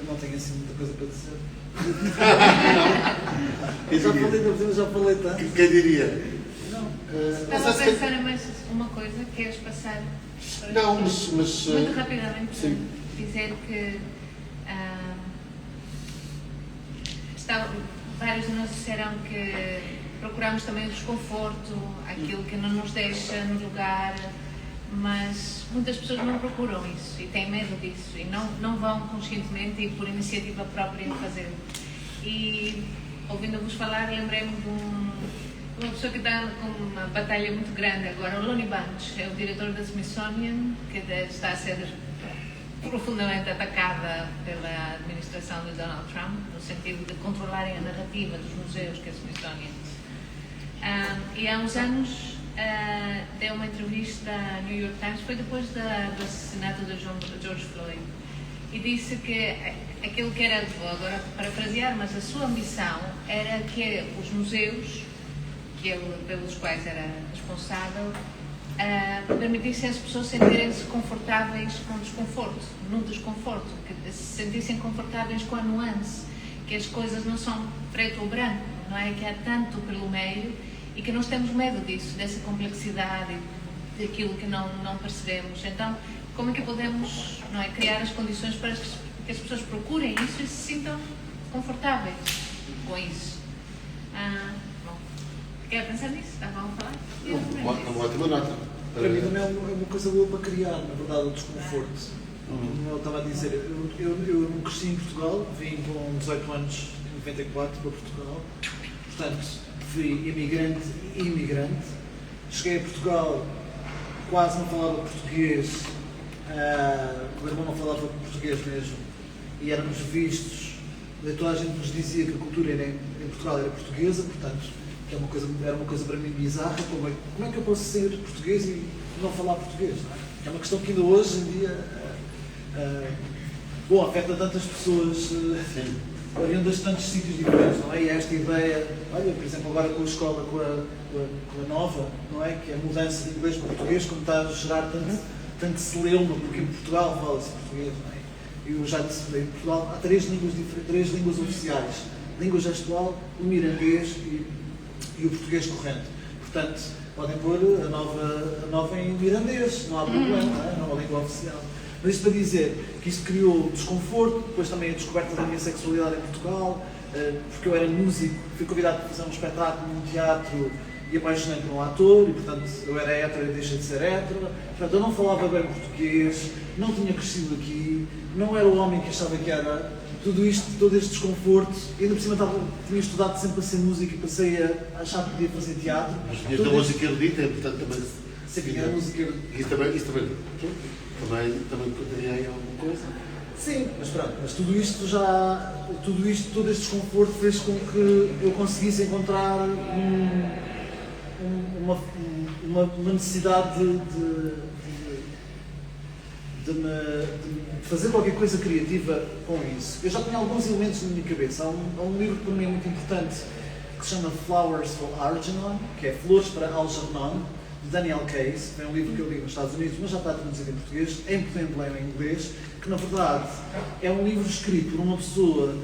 Não tenho assim muita coisa para dizer. Não? Já falei tanto. Quem diria? Não. Estava a pensar em mais uma coisa, queres passar? Não, mas muito rapidamente, sim. Dizer que vários de nós disseram que procuramos também o desconforto, aquilo que não nos deixa no lugar, mas muitas pessoas não procuram isso e têm medo disso e não vão conscientemente e por iniciativa própria fazer. E ouvindo-vos falar, lembrei-me de uma pessoa que está com uma batalha muito grande agora, o Lonnie Bunch, é o diretor da Smithsonian, que está a ser profundamente atacada pela administração de Donald Trump, no sentido de controlarem a narrativa dos museus que é a Smithsonian. E há uns anos deu uma entrevista à New York Times, foi depois do assassinato de George Floyd, e disse que aquilo que era, vou agora parafrasear, mas a sua ambição era que os museus pelos quais era responsável permitissem as pessoas sentirem-se confortáveis com o desconforto, no desconforto, que se sentissem confortáveis com a nuance, que as coisas não são preto ou branco, não é? Que há tanto pelo meio e que nós temos medo disso, dessa complexidade, daquilo que não percebemos. Então, como é que podemos, não é, criar as condições para que as pessoas procurem isso e se sintam confortáveis com isso? Bom, quer pensar nisso? Estavam a falar? Uma ótima nota. Para mim também é uma coisa boa para criar, na verdade, o desconforto. Como eu estava a dizer, eu não cresci em Portugal, vim com 18 anos em 94 para Portugal, portanto fui imigrante e imigrante. Cheguei a Portugal, quase não falava português, o meu irmão não falava português mesmo, e éramos vistos, toda a gente nos dizia que a cultura em Portugal era portuguesa, portanto, que era uma coisa para mim bizarra, como é que eu posso ser português e não falar português? Não é? É uma questão que ainda hoje em dia afeta tantas pessoas oriundas de tantos sítios diferentes, não é? E esta ideia, olha, por exemplo, agora com a escola, com a nova, não é? Que é a mudança de inglês para português, como está a gerar tanto celeuma, porque em Portugal fala-se português, não é? Eu já disse, em Portugal há três línguas oficiais: língua gestual, o mirandês e o português corrente. Portanto, podem pôr a nova em mirandês, não há problema, não é? Não é uma língua oficial. Mas isto para dizer que isto criou desconforto, depois também a descoberta da minha sexualidade em Portugal, porque eu era músico, fui convidado para fazer um espetáculo num teatro e apaixonei por um ator, e portanto eu era hétero e deixei de ser hétero, portanto eu não falava bem português, não tinha crescido aqui, não era o homem que achava que era, todo este desconforto, e ainda por cima tinha estudado sempre a ser músico e passei a achar que podia fazer teatro. Mas vinhas da música erudita, portanto também... Sim, era música erudita. Isso também poderia aí alguma coisa? Sim, mas pronto, todo este desconforto fez com que eu conseguisse encontrar uma necessidade de fazer qualquer coisa criativa com isso. Eu já tinha alguns elementos na minha cabeça. Há um livro que para mim é muito importante que se chama Flowers for Algernon, que é Flores para Algernon, de Daniel Case. É um livro que eu li nos Estados Unidos, mas já está traduzido em português. É importante ler em inglês, que na verdade é um livro escrito por uma pessoa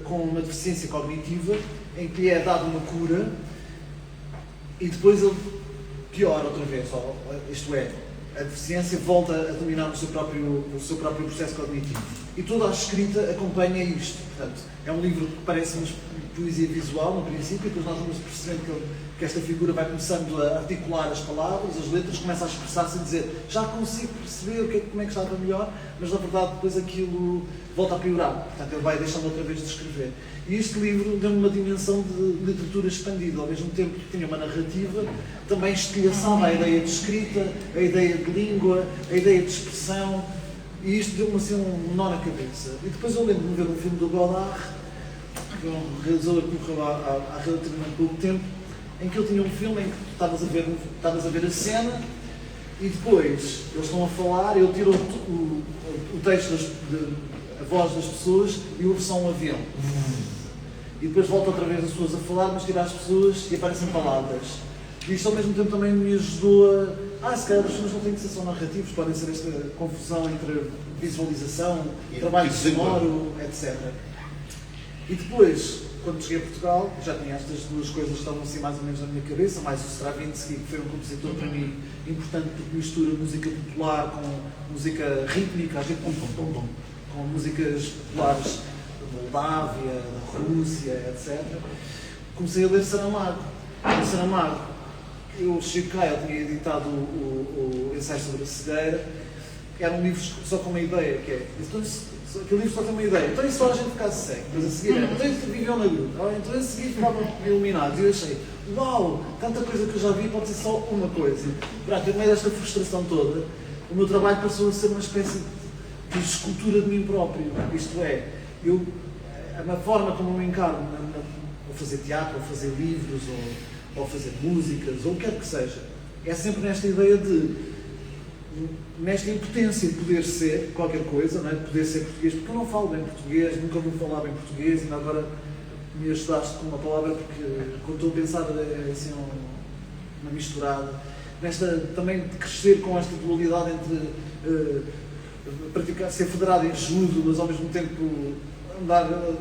com uma deficiência cognitiva, em que lhe é dada uma cura e depois ele piora outra vez, isto é, a deficiência volta a dominar o seu próprio processo cognitivo. E toda a escrita acompanha isto. Portanto, é um livro que parece uma poesia visual, no princípio, e depois nós vamos percebendo que esta figura vai começando a articular as palavras, as letras, começa a expressar-se e dizer já consigo perceber como é que estava melhor, mas na verdade depois aquilo volta a piorar. Portanto, ele vai deixando outra vez de escrever. E este livro deu-me uma dimensão de literatura expandida, ao mesmo tempo que tinha uma narrativa, também estilhaçava a ideia de escrita, a ideia de língua, a ideia de expressão, e isto deu-me assim um nó na cabeça. E depois eu lembro-me de ver um filme do Godard, que é um realizador que morreu há relativamente pouco tempo, em que ele tinha um filme em que estavas a ver a cena e depois eles estão a falar, ele tirou o texto, a voz das pessoas e ouve só um avião. E depois volta outra vez as pessoas a falar, mas tira as pessoas e aparecem palavras. E isto ao mesmo tempo também me ajudou se calhar os filmes não têm que ser só narrativos, podem ser esta confusão entre visualização, trabalho sonoro, etc. E depois, quando cheguei a Portugal, já tinha estas duas coisas que estavam assim mais ou menos na minha cabeça, mais o Stravinsky, que foi um compositor para mim importante porque mistura música popular com música rítmica, às vezes com músicas populares da Moldávia, da Rússia, etc. Comecei a ler Saramago. O Saramago, o Chico Caio tinha editado o Ensaio sobre a Cegueira, era um livro só com uma ideia, que é, aquele livro só tem uma ideia, então isso só a gente ficasse cego, mas a seguir era, então isso viveu na gruta, então a seguir ficavam iluminados, e eu achei, uau, tanta coisa que eu já vi pode ser só uma coisa. Pronto, no meio desta frustração toda, o meu trabalho passou a ser uma espécie de escultura de mim próprio, isto é, a forma como eu me encaro a fazer teatro, a fazer livros, ou fazer músicas, ou o que quer que seja, é sempre nesta ideia nesta impotência de poder ser qualquer coisa, não é? De poder ser português, porque eu não falo bem português, nunca vou falar bem português, ainda agora me ajudaste com uma palavra, porque quando estou a pensar é assim uma misturada, também de crescer com esta dualidade entre praticar, ser federado em judo, mas ao mesmo tempo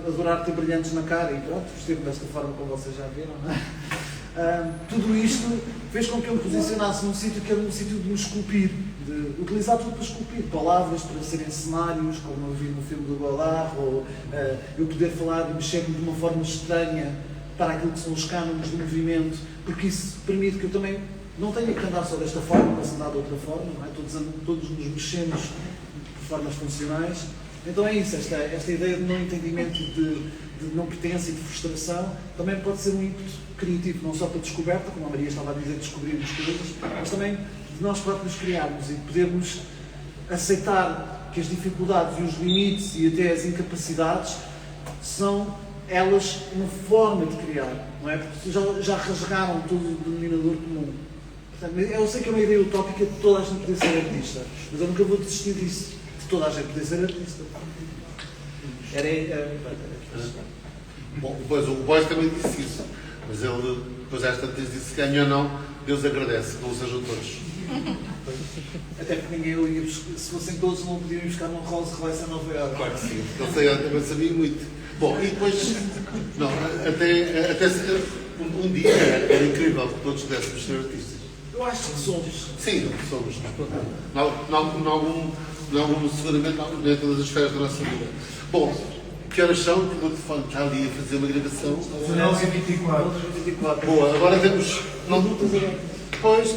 adorar ter brilhantes na cara e pronto, vestir-me desta forma como vocês já viram, não é? Tudo isto fez com que eu me posicionasse num sítio que era um sítio de me esculpir, de utilizar tudo para esculpir, palavras para serem cenários, como eu vi no filme do Godard, ou eu poder falar e mexer-me de uma forma estranha para aquilo que são os cânones do movimento, porque isso permite que eu também não tenha que andar só desta forma, mas andar de outra forma, não é? Todos nos mexemos de formas funcionais. Então é isso, esta ideia de não entendimento, de não pertença e de frustração, também pode ser um ímpeto criativo, não só para descoberta, como a Maria estava a dizer, descobrirmos coisas, mas também de nós próprios criarmos e podermos aceitar que as dificuldades e os limites e até as incapacidades são elas uma forma de criar, não é? Porque já rasgaram todo o denominador comum. Portanto, eu sei que é uma ideia utópica de toda a gente poder ser artista, mas eu nunca vou desistir disso, de toda a gente poder ser artista. Bom, depois o Bois também disse isso, mas ele depois às tantas disse que ganha ou não, Deus agradece, não sejam todos. Até porque ninguém ia buscar, se fossem todos não podiam ir buscar num Rolls Royce a Nova Iorque. Claro que sim, ele também sabia muito. Bom, e depois, não, até um dia era incrível que todos pudéssemos ser artistas. Eu acho que somos. Sim, somos, mas pronto, seguramente não é todas as esferas da nossa vida. Bom, que horas são? O meu telefone está ali a fazer uma gravação. 19h24. Boa, agora temos. Pois,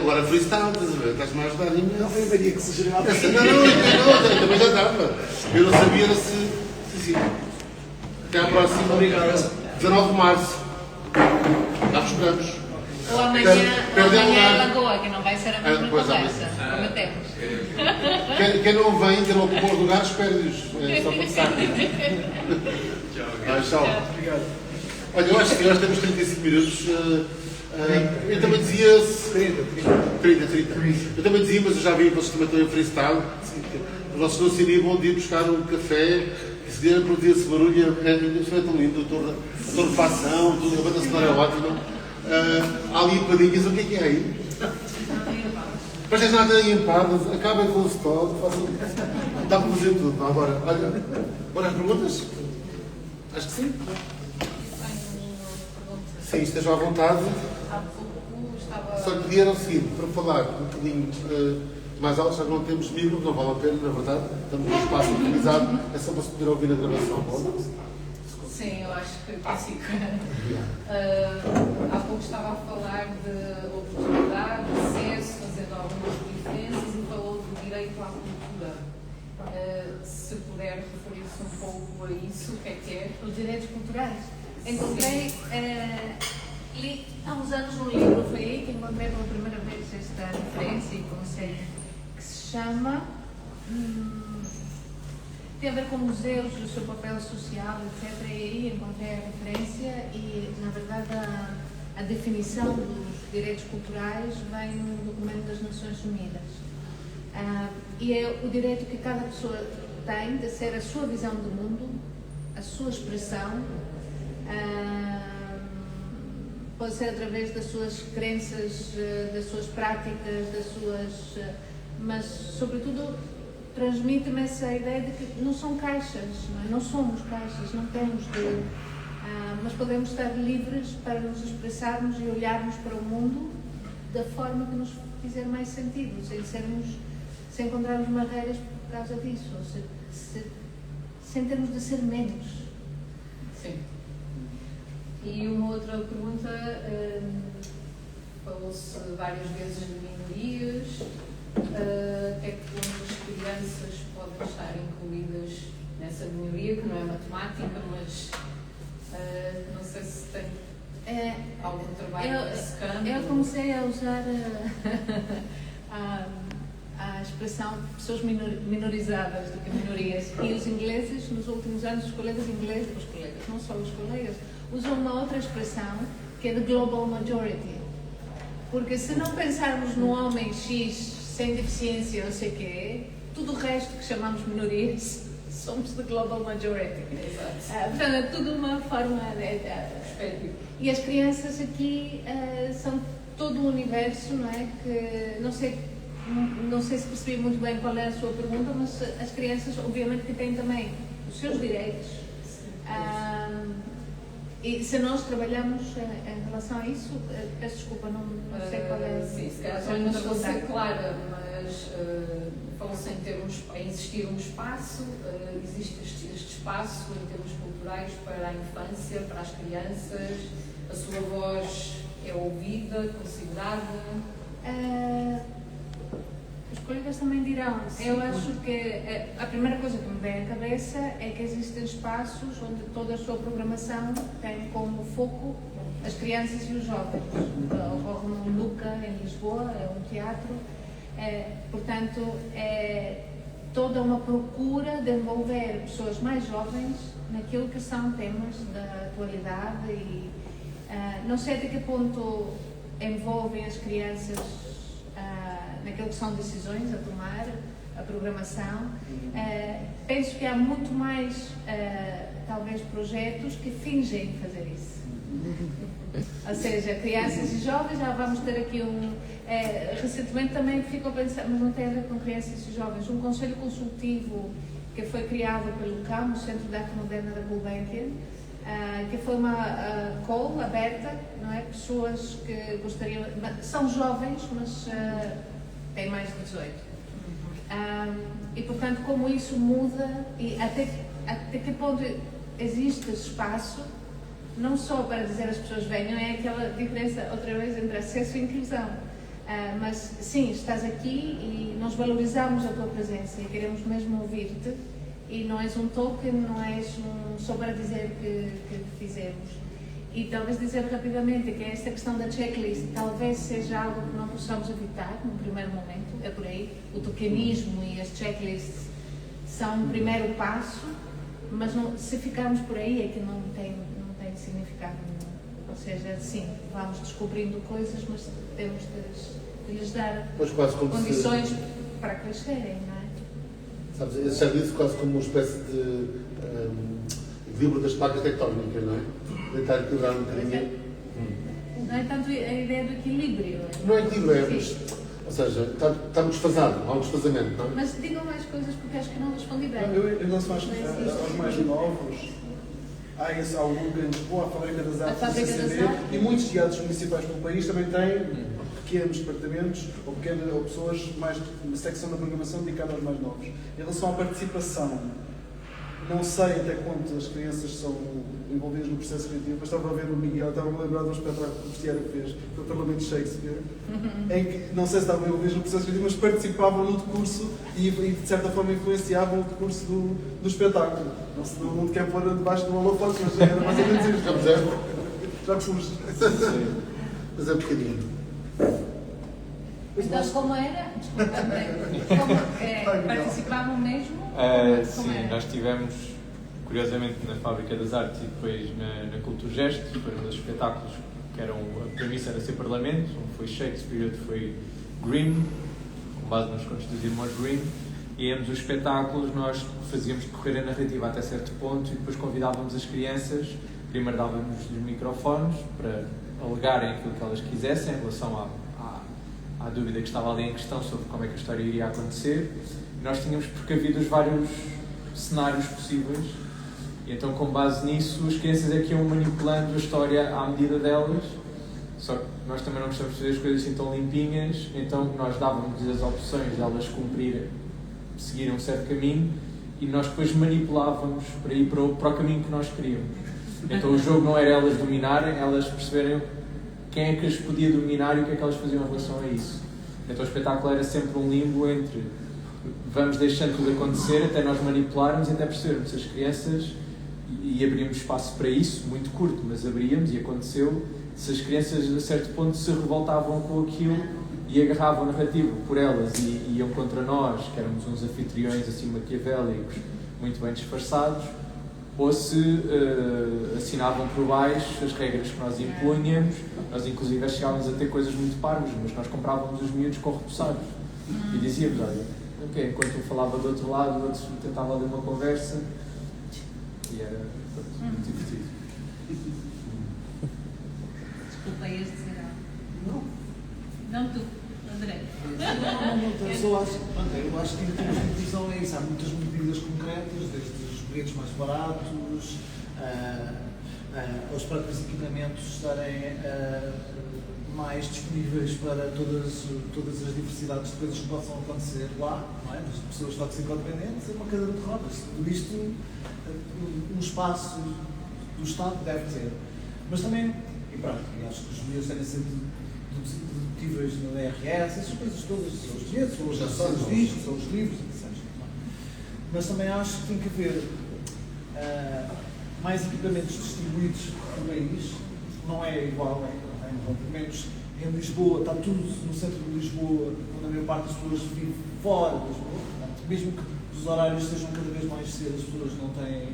agora freestyle, estás a ver? Estás-me a ajudar Não imenso. foi a Maria que sugeriu a Não, também já estava. Eu não sabia se. Sim. Até à próxima. Obrigado. 19 de março. Já vos esperamos. Ou amanhã é Lagoa, que não vai ser a mesma conversa. Prometemos. Quem não vem, quem não ocupa os lugares, perde-os. É só passar. Tchau. Obrigado. Olha, eu acho que nós temos 35 minutos. Eu também dizia. 30. Eu também dizia, mas eu já vi que vocês também estão em freestyle. Vocês não seriam de ir buscar um café, que se der produzir esse barulho, é tão lindo, a torrefação, tudo, a banda sonora é ótima. Há ali empadinhas, o que é aí? Mas tens nada aí empadas, acabem com o stock, dá para fazer tudo. Não, agora, olha, bora às perguntas? Acho que sim. Sim, estejam à vontade. Só lhe pedir o seguinte, para falar um bocadinho mais alto, já não temos micro, não vale a pena, na verdade. Estamos num espaço utilizado, é só para se poder ouvir a gravação. Bom? Sim, eu acho que consigo. Há pouco estava a falar de oportunidade, de acesso, fazendo algumas diferenças e falou do direito à cultura. Se puder referir-se um pouco a isso, o que é? Os direitos culturais. Encontrei, li há uns anos um livro, foi aí que encontrei pela primeira vez esta referência e conceito, que se chama, tem a ver com museus, o seu papel social, etc. E aí encontrei a referência e, na verdade, a definição dos direitos culturais vem no documento das Nações Unidas. E é o direito que cada pessoa tem de ser a sua visão do mundo, a sua expressão, pode ser através das suas crenças, das suas práticas, mas sobretudo transmite-me essa ideia de que não são caixas, não somos caixas, não temos de, mas podemos estar livres para nos expressarmos e olharmos para o mundo da forma que nos fizer mais sentido, sem encontrarmos barreiras por causa disso, sem termos de ser menos. Sim. E uma outra pergunta, falou-se várias vezes de minorias, até que ponto as crianças podem estar incluídas nessa minoria, que não é matemática, mas não sei se tem algum trabalho nesse campo. Eu comecei a usar a expressão pessoas minorizadas do que minorias, e os ingleses, nos últimos anos, os colegas ingleses, não só os colegas, usam uma outra expressão que é de global majority, porque se não pensarmos no homem X sem deficiência, não sei o quê, tudo o resto que chamamos minorias somos de global majority. Portanto, é tudo uma forma de e as crianças aqui são todo um universo, não é? Que não sei se percebi muito bem qual é a sua pergunta, mas as crianças obviamente que têm também os seus direitos. E se nós trabalhamos em relação a isso, peço desculpa, não sei qual é. Sim, se calhar só não estou a ser clara, mas falou-se em existir um espaço, existe este espaço em termos culturais para a infância, para as crianças, a sua voz é ouvida, considerada? Os colegas também dirão. Sim. Eu acho que a primeira coisa que me vem à cabeça é que existem espaços onde toda a sua programação tem como foco as crianças e os jovens. Ocorre no Luca, em Lisboa, é um teatro. Portanto, toda uma procura de envolver pessoas mais jovens naquilo que são temas da atualidade e não sei até que ponto envolvem as crianças naquilo que são decisões a tomar, a programação. Penso que há muito mais, talvez, projetos que fingem fazer isso. Ou seja, crianças e jovens, já vamos ter aqui recentemente também ficou a pensar, mas não tem a ver com crianças e jovens, um conselho consultivo que foi criado pelo CAM, o Centro de Arte Moderna da Gulbenkian, que foi uma call aberta, não é? Pessoas que gostariam, são jovens, mas têm mais de 18. E portanto, como isso muda e até que ponto existe espaço, não só para dizer às pessoas venham, é aquela diferença outra vez entre acesso e inclusão. Mas sim, estás aqui e nós valorizamos a tua presença e queremos mesmo ouvir-te. E não és um token, não és só para dizer que fizemos. E talvez dizer rapidamente que esta questão da checklist talvez seja algo que não possamos evitar no primeiro momento, é por aí. O tokenismo e as checklists são um primeiro passo, mas não, se ficarmos por aí é que não tem significado nenhum. Ou seja, sim, vamos descobrindo coisas, mas temos de lhes dar condições para crescerem, não é? Sabes, eu já disse quase como uma espécie de equilíbrio das placas tectónicas, não é? Tentar equilibrar um bocadinho. Não é tanto a ideia do equilíbrio. Não é equilíbrio, ou seja, está desfasado, há um desfazamento, não é? Mas digam mais coisas porque acho que não respondi bem. Em relação aos mais novos, há o Google em Lisboa, a Fábrica das Artes do CCB, e muitos teatros municipais pelo país também têm pequenos departamentos ou pessoas, uma secção da programação dedicada aos mais novos. Em relação à participação, não sei até quanto as crianças são envolvidas no processo criativo, mas estava a ver o Miguel, estava-me a lembrar de um espetáculo que o Bestiário fez, do Parlamento de Shakespeare, em que, não sei se estavam envolvidos no processo criativo, mas participavam no decurso e de certa forma influenciavam o decurso do espetáculo. Não te quero pôr debaixo do holofote, mas era mais ou menos isso. Já pus. Mas é pequenino. Então, como era? Desculpa, participavam mesmo? Sim, nós tivemos, curiosamente, na Fábrica das Artes e depois na Culturgest, foi um dos espetáculos que a premissa era ser Parlamento, um foi Shakespeare, outro foi Grimm, com base nos contos dos irmãos Grimm, e ambos os espetáculos nós fazíamos decorrer a narrativa até certo ponto e depois convidávamos as crianças, primeiro dávamos-lhes os microfones para alegarem aquilo que elas quisessem em relação à dúvida que estava ali em questão sobre como é que a história iria acontecer. E nós tínhamos precavido os vários cenários possíveis e então, com base nisso, as crianças é que iam manipulando a história à medida delas, só que nós também não gostamos de fazer as coisas assim tão limpinhas, então nós dávamos as opções de elas seguirem um certo caminho e nós depois manipulávamos para ir para o caminho que nós queríamos. Então o jogo não era elas dominarem, elas perceberem quem é que as podia dominar e o que é que elas faziam em relação a isso. Então o espetáculo era sempre um limbo entre vamos deixando tudo acontecer até nós manipularmos e até percebermos se as crianças, e abríamos espaço para isso, muito curto, mas abríamos e aconteceu, se as crianças a certo ponto se revoltavam com aquilo e agarravam a narrativa por elas e iam contra nós, que éramos uns anfitriões assim maquiavélicos, muito bem disfarçados, ou se assinavam por baixo as regras que nós impunhamos. Nós inclusive chegávamos a ter coisas muito parvas, mas nós comprávamos os miúdos corrupçados e dizíamos, olha, ok, enquanto um falava do outro lado, o outro tentava ler uma conversa e era muito divertido. Desculpa, ias dizer algo? Não tu, André. Eu acho que em termos de inclusão é isso. Há muitas medidas concretas, desde os bilhetes mais baratos, aos próprios equipamentos estarem mais disponíveis para todas as diversidades de coisas que possam acontecer lá, não é? Das pessoas toxicodependentes, uma cadeira de rodas. Tudo isto, um espaço do Estado deve ter. Mas também, e pronto, acho que os bilhetes devem ser dedutíveis no IRS, essas coisas todas, são os bilhetes, são os acessórios discos, são os livros, etc. Mas também acho que tem que haver mais equipamentos distribuídos no país, não é igual, pelo menos em Lisboa, está tudo no centro de Lisboa, onde a maior parte das pessoas vive fora de Lisboa. Portanto, mesmo que os horários sejam cada vez mais cedo, as pessoas não têm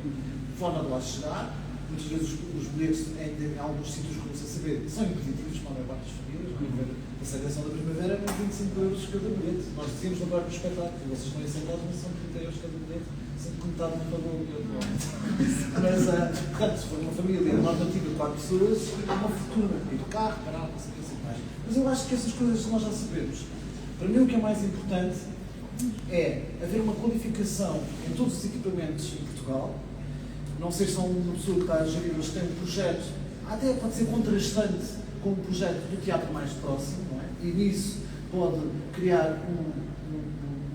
forma de lá chegar. Muitas vezes os bilhetes em alguns sítios, como se saber, são impeditivos para a maior parte das famílias. A celebração da primavera é 25 euros cada bilhete. Nós dizíamos no próprio espetáculo, vocês estão aí sentados, mas são 30 euros cada bilhete, sendo que metade não pagou o bilhete. Mas, portanto, se for uma família normativa de 4 pessoas, é uma fortuna. Ir de carro, parar, não sei o que assim mais. Mas eu acho que essas coisas nós já sabemos. Para mim, o que é mais importante é haver uma qualificação em todos os equipamentos em Portugal. Não ser só uma pessoa que está a gerir, mas tem um projeto, até pode ser contrastante com um projeto do teatro mais próximo, não é? E nisso pode criar um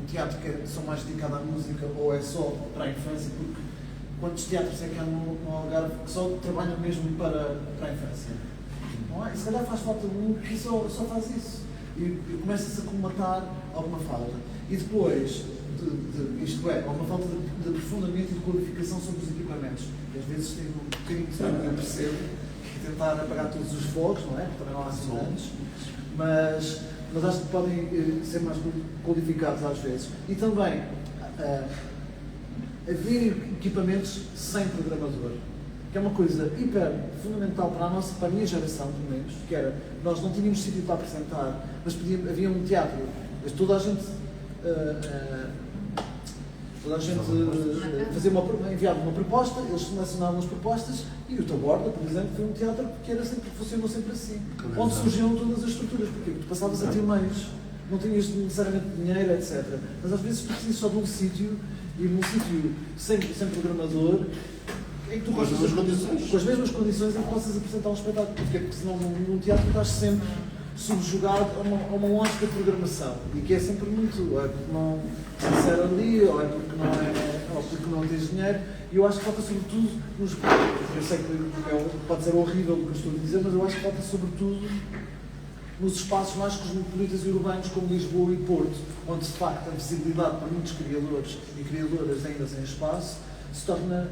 teatro que é só mais dedicado à música ou é só para a infância, porque quantos teatros é que há no Algarve que só trabalham mesmo para a infância? Não é? E se calhar faz falta um que só faz isso. E começa-se a colmatar alguma falta. E depois, isto é, há uma falta de aprofundamento e de qualificação sobre os equipamentos. E às vezes tem um bocadinho de tempo, eu percebo, que tentar apagar todos os fogos, não é? Porque também não há assim tantos. Mas acho que podem ser mais qualificados às vezes. E também haver equipamentos sem programador, que é uma coisa hiper fundamental para a minha geração, pelo menos, que era, nós não tínhamos sítio para apresentar, mas havia um teatro, toda a gente enviava uma proposta, eles selecionavam as propostas e o Taborda, por exemplo, foi um teatro que funcionou sempre assim, onde surgiram todas as estruturas, porque tu passavas a ter meios, não tinhas necessariamente dinheiro, etc. Mas às vezes tu precisas só de um sítio, e num sítio sem programador, em que tu com as mesmas condições em que possas apresentar um espetáculo, porque senão num teatro estás sempre subjugado a uma lógica de programação, e que é sempre muito, ou é porque não se insere ali, ou é porque não tens dinheiro, e eu acho que falta sobretudo eu sei que pode ser horrível o que eu estou a dizer, mas eu acho que falta sobretudo nos espaços mais cosmopolitas e urbanos como Lisboa e Porto, onde de facto a visibilidade para muitos criadores e criadoras ainda sem espaço se torna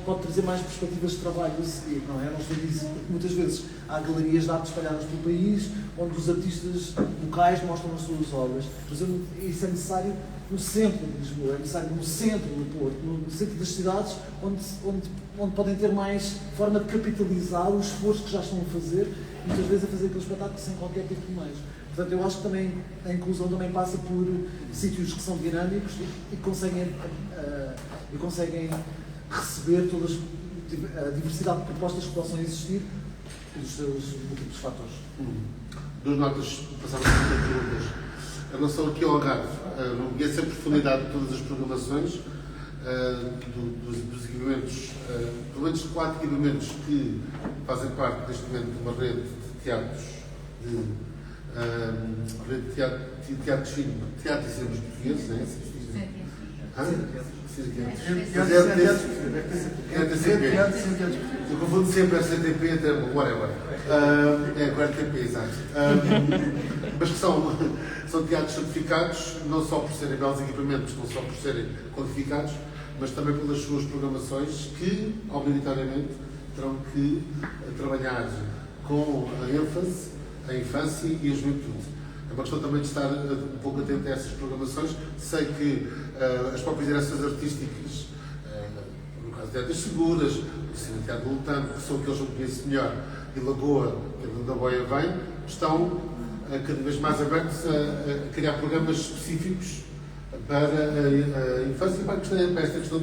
pode trazer mais perspectivas de trabalho a seguir, não é? Não sei disso, porque muitas vezes há galerias de arte espalhadas pelo país, onde os artistas locais mostram as suas obras, mas isso é necessário no centro de Lisboa, é necessário no centro do Porto, no centro das cidades, onde podem ter mais forma de capitalizar o esforço que já estão a fazer, muitas vezes a fazer aquele espetáculo sem qualquer tipo de meios. Portanto, eu acho que também a inclusão também passa por sítios que são dinâmicos e conseguem receber toda a diversidade de propostas que possam existir e dos seus múltiplos fatores. Duas notas, passamos a perguntas. Em relação aqui ao Algarve, não conheço a profundidade de todas as programações dos equipamentos, pelo menos 4 equipamentos que fazem parte neste momento de uma rede de teatros teatro de filme, teatro e cinemas portugueses, não é? Eu confundo sempre a CTP e a whatever. É agora TP, exato. Mas que são teatros certificados, não só por serem belos equipamentos, não só por serem qualificados, mas também pelas suas programações que, obrigatoriamente, terão que trabalhar com a ênfase, a infância e a juventude. É uma questão também de estar um pouco atento a essas programações. Sei que as próprias direções artísticas, no caso de Teatros Seguras, o Cine Teatro Lutano, que são aqueles que eu conheço melhor, e Lagoa, que é de onde a boia vem, estão cada vez mais abertos a criar programas específicos para a infância e para esta questão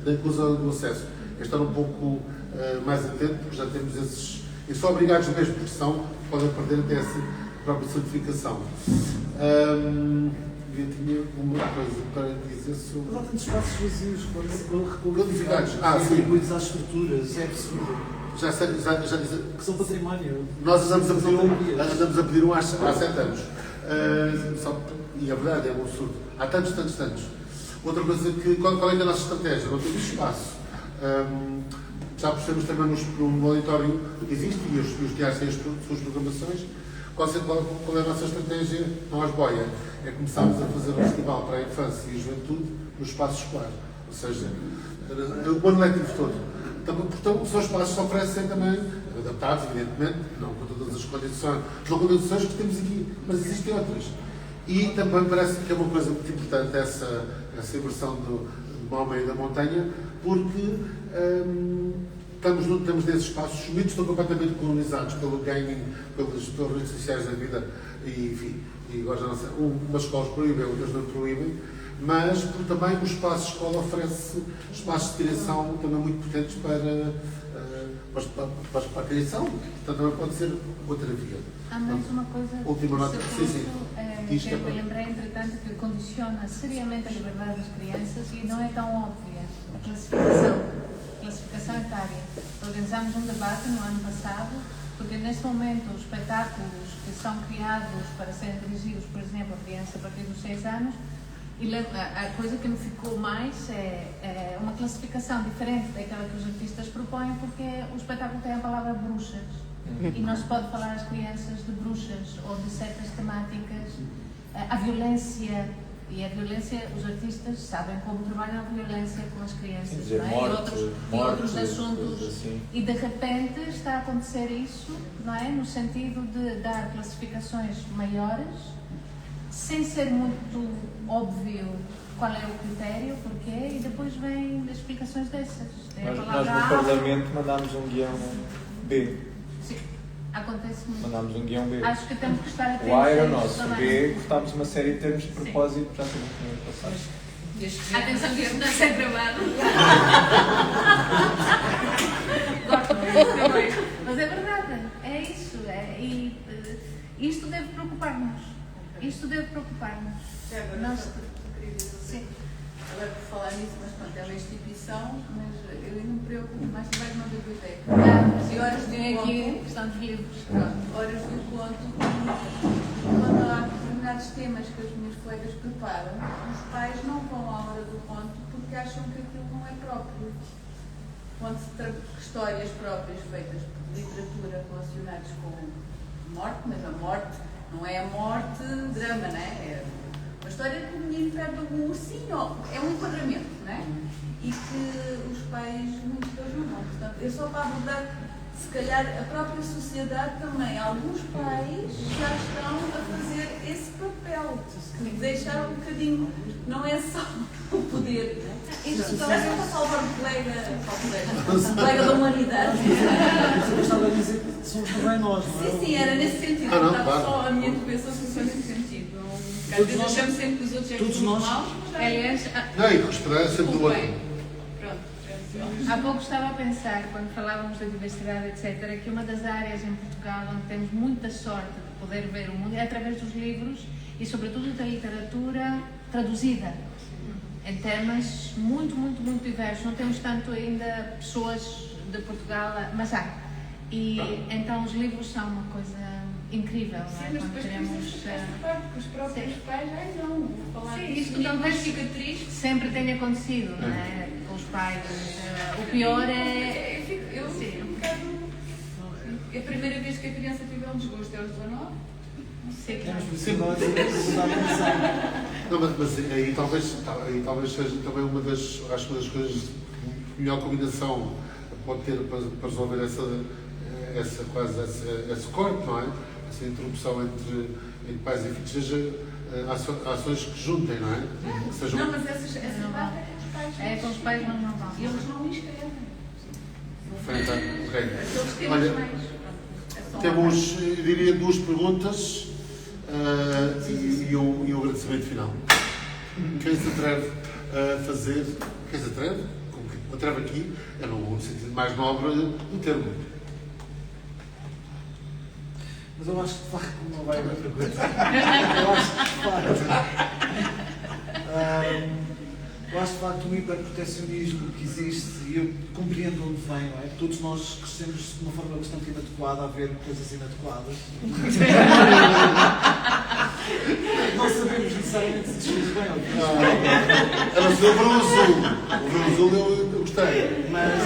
da inclusão do acesso. É estar um pouco mais atento, porque já temos esses. E só obrigados mesmo, porque senão podem perder até essa própria certificação. Eu tinha uma coisa para dizer sobre. Mas há tantos espaços vazios, qualificados. Sim. Muitos às estruturas, é possível. Já disse. Que são património. Nós andamos a pedir um há 7 anos. E a verdade é um absurdo. Há tantos. Outra coisa qual é a nossa estratégia? Não temos espaço. Já percebemos também no monitório que existe e os teatros têm as suas programações. Qual é a nossa estratégia? Nós, Boia, é começarmos a fazer um festival para a infância e a juventude no espaço escolar. Ou seja, o ano letivo todo. também, portanto, são espaços que oferecem também, adaptados, evidentemente, não com todas as condições, não com as condições que temos aqui, mas existem outras. E também parece que é uma coisa muito importante essa inversão do homem e da montanha, porque estamos nesses espaços, os mitos estão completamente colonizados pelo gaming, pelas redes sociais da vida, e enfim, e agora já não sei, umas escolas proíbem, outras não proíbem, mas porque também o espaço escola oferece espaços de criação também muito potentes para a criação, portanto também pode ser outra via. Há mais uma coisa Última nota, sim. que eu me lembrei, entretanto, que condiciona seriamente a liberdade das crianças e não é tão óbvia. A classificação etária. Organizámos um debate no ano passado, porque neste momento os espetáculos que são criados para serem dirigidos, por exemplo, a criança a partir dos 6 anos, e a coisa que me ficou mais é uma classificação diferente daquela que os artistas propõem, porque o espetáculo tem a palavra bruxas. E não se pode falar às crianças de bruxas ou de certas temáticas. A violência, os artistas sabem como trabalham a violência com as crianças, dizer, não é? morte, e outros morte, assuntos. assim. E de repente está a acontecer isso, não é? No sentido de dar classificações maiores, sem ser muito óbvio qual é o critério, porquê, e depois vêm explicações dessas. Tem a Nós palavra no A. Parlamento mandámos um guião B. Sim, acontece muito. Mandámos um guião B. Acho que temos que estar atentos O A era a o isso nosso, o também. B cortámos uma série de termos de propósito, já sabemos como é passar. Atenção que isto não está gravado. Mas é verdade, é isso. Isto deve preocupar-nos. Isto deve preocupar-nos. Nós... Sim. Agora por falar nisso, mas pronto, é uma instituição, mas eu ainda me preocupo mais se vai numa biblioteca. E horas de Tem aqui encontro, questão de livros. horas de encontro, quando há determinados temas que as minhas colegas preparam, os pais não vão à hora do conto porque acham que aquilo não é próprio. Quando se trata de histórias próprias feitas por literatura relacionadas com morte, mas a morte não é a morte drama, não é? É uma história que o menino perde um ursinho, é um enquadramento, não é? E que os pais muitas vezes não vão. Portanto, é só para abordar, se calhar, a própria sociedade também. Alguns pais já estão a fazer esse papel, de deixar um bocadinho, não é só o poder. Isto não é só para salvar o colega da humanidade. Eu estava a dizer que somos também nós, não é? Sim, era nesse sentido. Não, Estava claro. só a minha intervenção foi nesse sentido. Às vezes achamos sempre que os outros é que Todos somos nós. maus, mas já Aliás, Não, e respeitar sempre do outro. Pronto. há pouco estava a pensar, quando falávamos da diversidade, etc., que uma das áreas em Portugal onde temos muita sorte de poder ver o mundo é através dos livros e, sobretudo, da literatura traduzida, em temas muito, muito, muito diversos. Não temos tanto ainda pessoas de Portugal, mas há. E então os livros são uma coisa incrível, não é? Sim, mas Quando depois queremos, esta parte que os próprios pais, não, vou falar Sim, disso, isto talvez cicatriz. sempre tenha acontecido, não é? Com os pais. O pior é. Eu Sim. um bocado. É a primeira vez que a criança tiver um desgosto é aos 19. Não sei que Temos não. possibilidade de prestar atenção. Não, mas aí talvez seja também uma das coisas, melhor combinação pode ter para resolver esse corte, não é? Essa interrupção entre pais e filhos, seja ações que juntem, não é? Que sejam... Não, mas essa parte é com os pais. É com os pais, mas não vão. E eles não me inscrevem. Ok. Aqueles temas Olha, mais. É só uma temos, eu diria, 2 perguntas e o agradecimento final. Quem se atreve a fazer? Quem se atreve? Atreve aqui, é no sentido mais nobre do termo. Mas eu acho que de facto não vai haver outra coisa. Eu acho de facto o hiperprotecionismo que existe, e eu compreendo onde vem, não é? Todos nós crescemos de uma forma bastante inadequada a ver coisas inadequadas. Não sabemos necessariamente se desfez bem ou não. Era o Verão Azul. O Verão Azul eu gostei. Mas,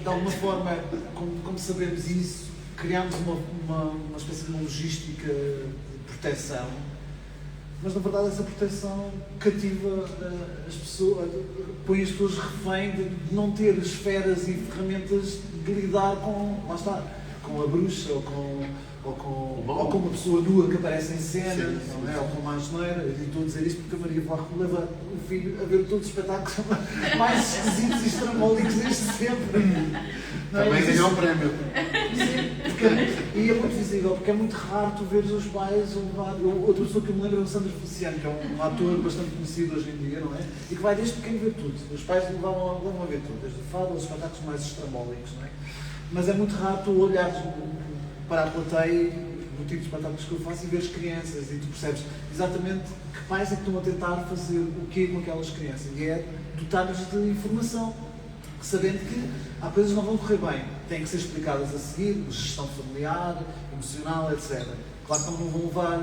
de alguma forma, como sabemos isso, criámos uma espécie de uma logística de proteção mas na verdade essa proteção cativa as pessoas, põe as pessoas refém de não ter esferas e ferramentas de lidar com, lá está, com a bruxa ou com uma pessoa nua que aparece em cena, não é? Ou com uma asneira. Eu estou a dizer isto porque a Maria Varro leva o filho a ver todos os espetáculos mais esquisitos e estrambólicos desde sempre. Também ganhou um prémio. E é muito visível, porque é muito raro tu veres os pais levar. Outra pessoa que eu me lembro é o Sandro Feliciano, que é um ator bastante conhecido hoje em dia, não é? E que vai desde pequeno ver tudo. Os pais levam a ver tudo, desde o fado aos espetáculos mais estrambólicos, não é? Mas é muito raro tu olhares para a plateia do tipo de espetáculos que eu faço e veres crianças e tu percebes exatamente que pais é que estão a tentar fazer o quê com aquelas crianças. E é dotar-nos de informação, sabendo que há coisas que não vão correr bem, têm que ser explicadas a seguir, gestão familiar, emocional, etc. Claro que não vão levar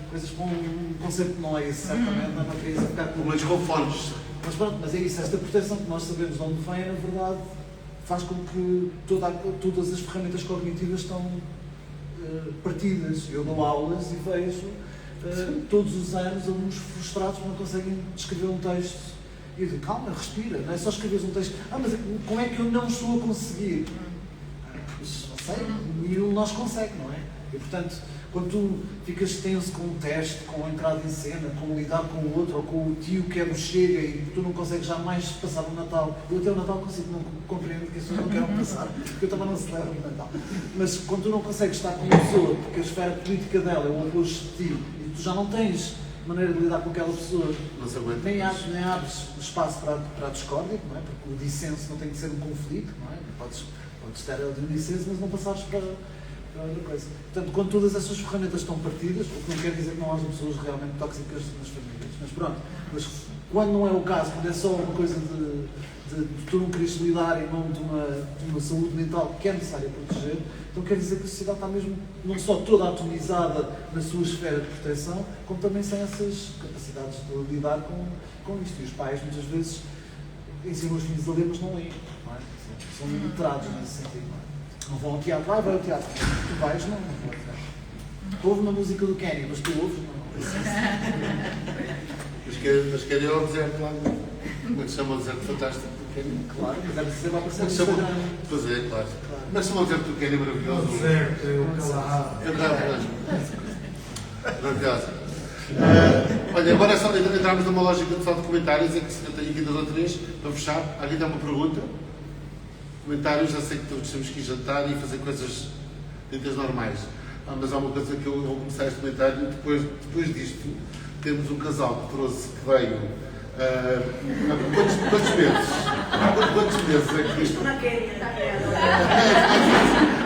coisas para um conceito de noise, certamente, não é para criança ficar com Mas com fones. Mas pronto, mas é isso, esta proteção que nós sabemos de onde vem, na verdade, faz com que todas as ferramentas cognitivas estão partidas. Eu dou aulas e vejo todos os anos alunos frustrados porque não conseguem escrever um texto. E eu digo, calma, respira, não é só escreveres um texto. Mas como é que eu não estou a conseguir? Pois, não sei, nenhum de nós consegue, não é? E portanto, quando tu ficas tenso com um teste, com a entrada em cena, com lidar com o outro, ou com o tio que é no chega e tu não consegues jamais passar o Natal. Eu até o Natal consigo, não compreendo que as pessoas não querem passar, porque eu também não celebro o Natal. Mas quando tu não consegues estar com uma pessoa, porque a esfera política dela é o oposto de ti, e tu já não tens maneira de lidar com aquela pessoa, nem abres espaço para a discórdia, não é? Porque o dissenso não tem que ser um conflito, não é? Podes ter de um dissenso, mas não passares para outra coisa. Portanto, quando todas essas ferramentas estão partidas, o que não quer dizer que não haja pessoas realmente tóxicas nas famílias, mas pronto, mas quando não é o caso, quando é só uma coisa de tu não queres lidar em nome de uma saúde mental que é necessária proteger, então quer dizer que a sociedade está mesmo não só toda atomizada na sua esfera de proteção, como também sem essas capacidades de lidar com isto. E os pais muitas vezes ensinam os filhos a ler, mas não leem, não é? São limitados nesse sentido, não é? Não vão ao teatro, vai ao teatro. Tu vais, não vou ao teatro. Ouve uma música do Kenny, mas tu ouves, não. Mas querem ir ao deserto lá, como é que se chama o deserto fantástico do Kenny? Claro, mas é preciso aparecer no Instagram. Instagram. Pois é, claro. Mas se chama o deserto do Kenny maravilhoso. O deserto, é o Calahá. É verdade. Maravilhosa. Olha, agora é só entrarmos numa lógica só de comentários, é que eu tenho aqui 2 ou 3 para fechar. Alguém tem uma pergunta? Comentários, já sei que todos temos que ir jantar e fazer coisas ditas normais. Mas há uma coisa que eu vou começar este comentário, depois disto, temos um casal que trouxe, que veio, quantos meses? Quantos meses é que isto?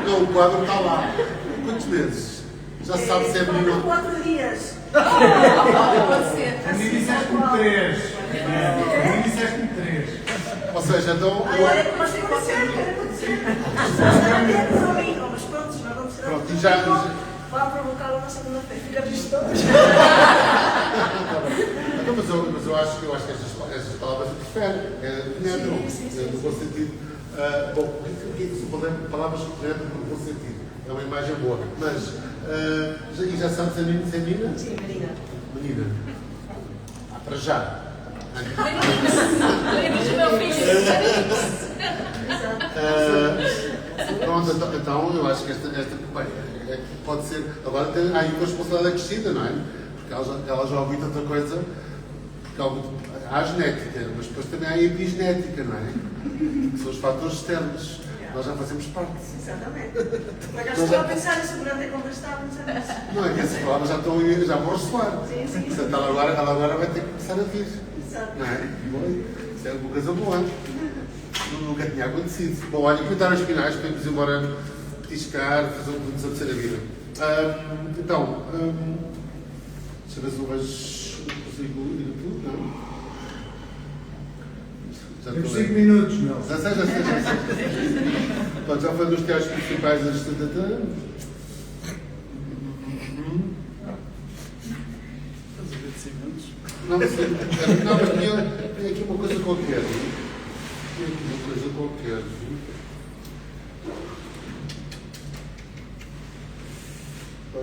Não, o quadro está lá. Quantos meses? Já se sabe se é menino. 4 dias. Pode ser. A mim disseste-me 3. A mim disseste-me 3. Ou seja, então. Agora é que vai acontecer, quer acontecer. Mas pronto, não acontecerá. Pronto, e já. Vai provocar na segunda-feira. Fica visto todos. Mas eu acho que estas palavras penetram, no bom sentido. Bom, o que são palavras que penetram no bom sentido? É uma imagem boa. Mas, e já sabe se é menino, se é menina? Sim, menina. Menina. Para já. Lembras do meu filho? Pronto, então eu acho que esta bem, pode ser. Agora tem aí uma responsabilidade acrescida, não é? Porque ela já ouviu tanta coisa. Porque há a genética, mas depois também há a epigenética, não é? Que são os fatores externos. Nós já fazemos parte. Exatamente. Mas já estou a pensar nisso durante a conversa, a pensar nisso. Não é que essas palavras já vão ressoar. Sim, sim. Portanto, ela agora vai ter que começar a vir. Exato. Não é? Isso é uma coisa boa. Nunca tinha acontecido. Bom, olha, comentários finais para irmos embora petiscar, fazer um pouco desaparecer a vida. Então, se as uvas consigo ir tudo, não? Temos 5 minutos, não. Já sei. Pronto, já foi dos teatros principais das 70 anos. Estás a ver de cimentos? Não, mas tem aqui uma coisa qualquer.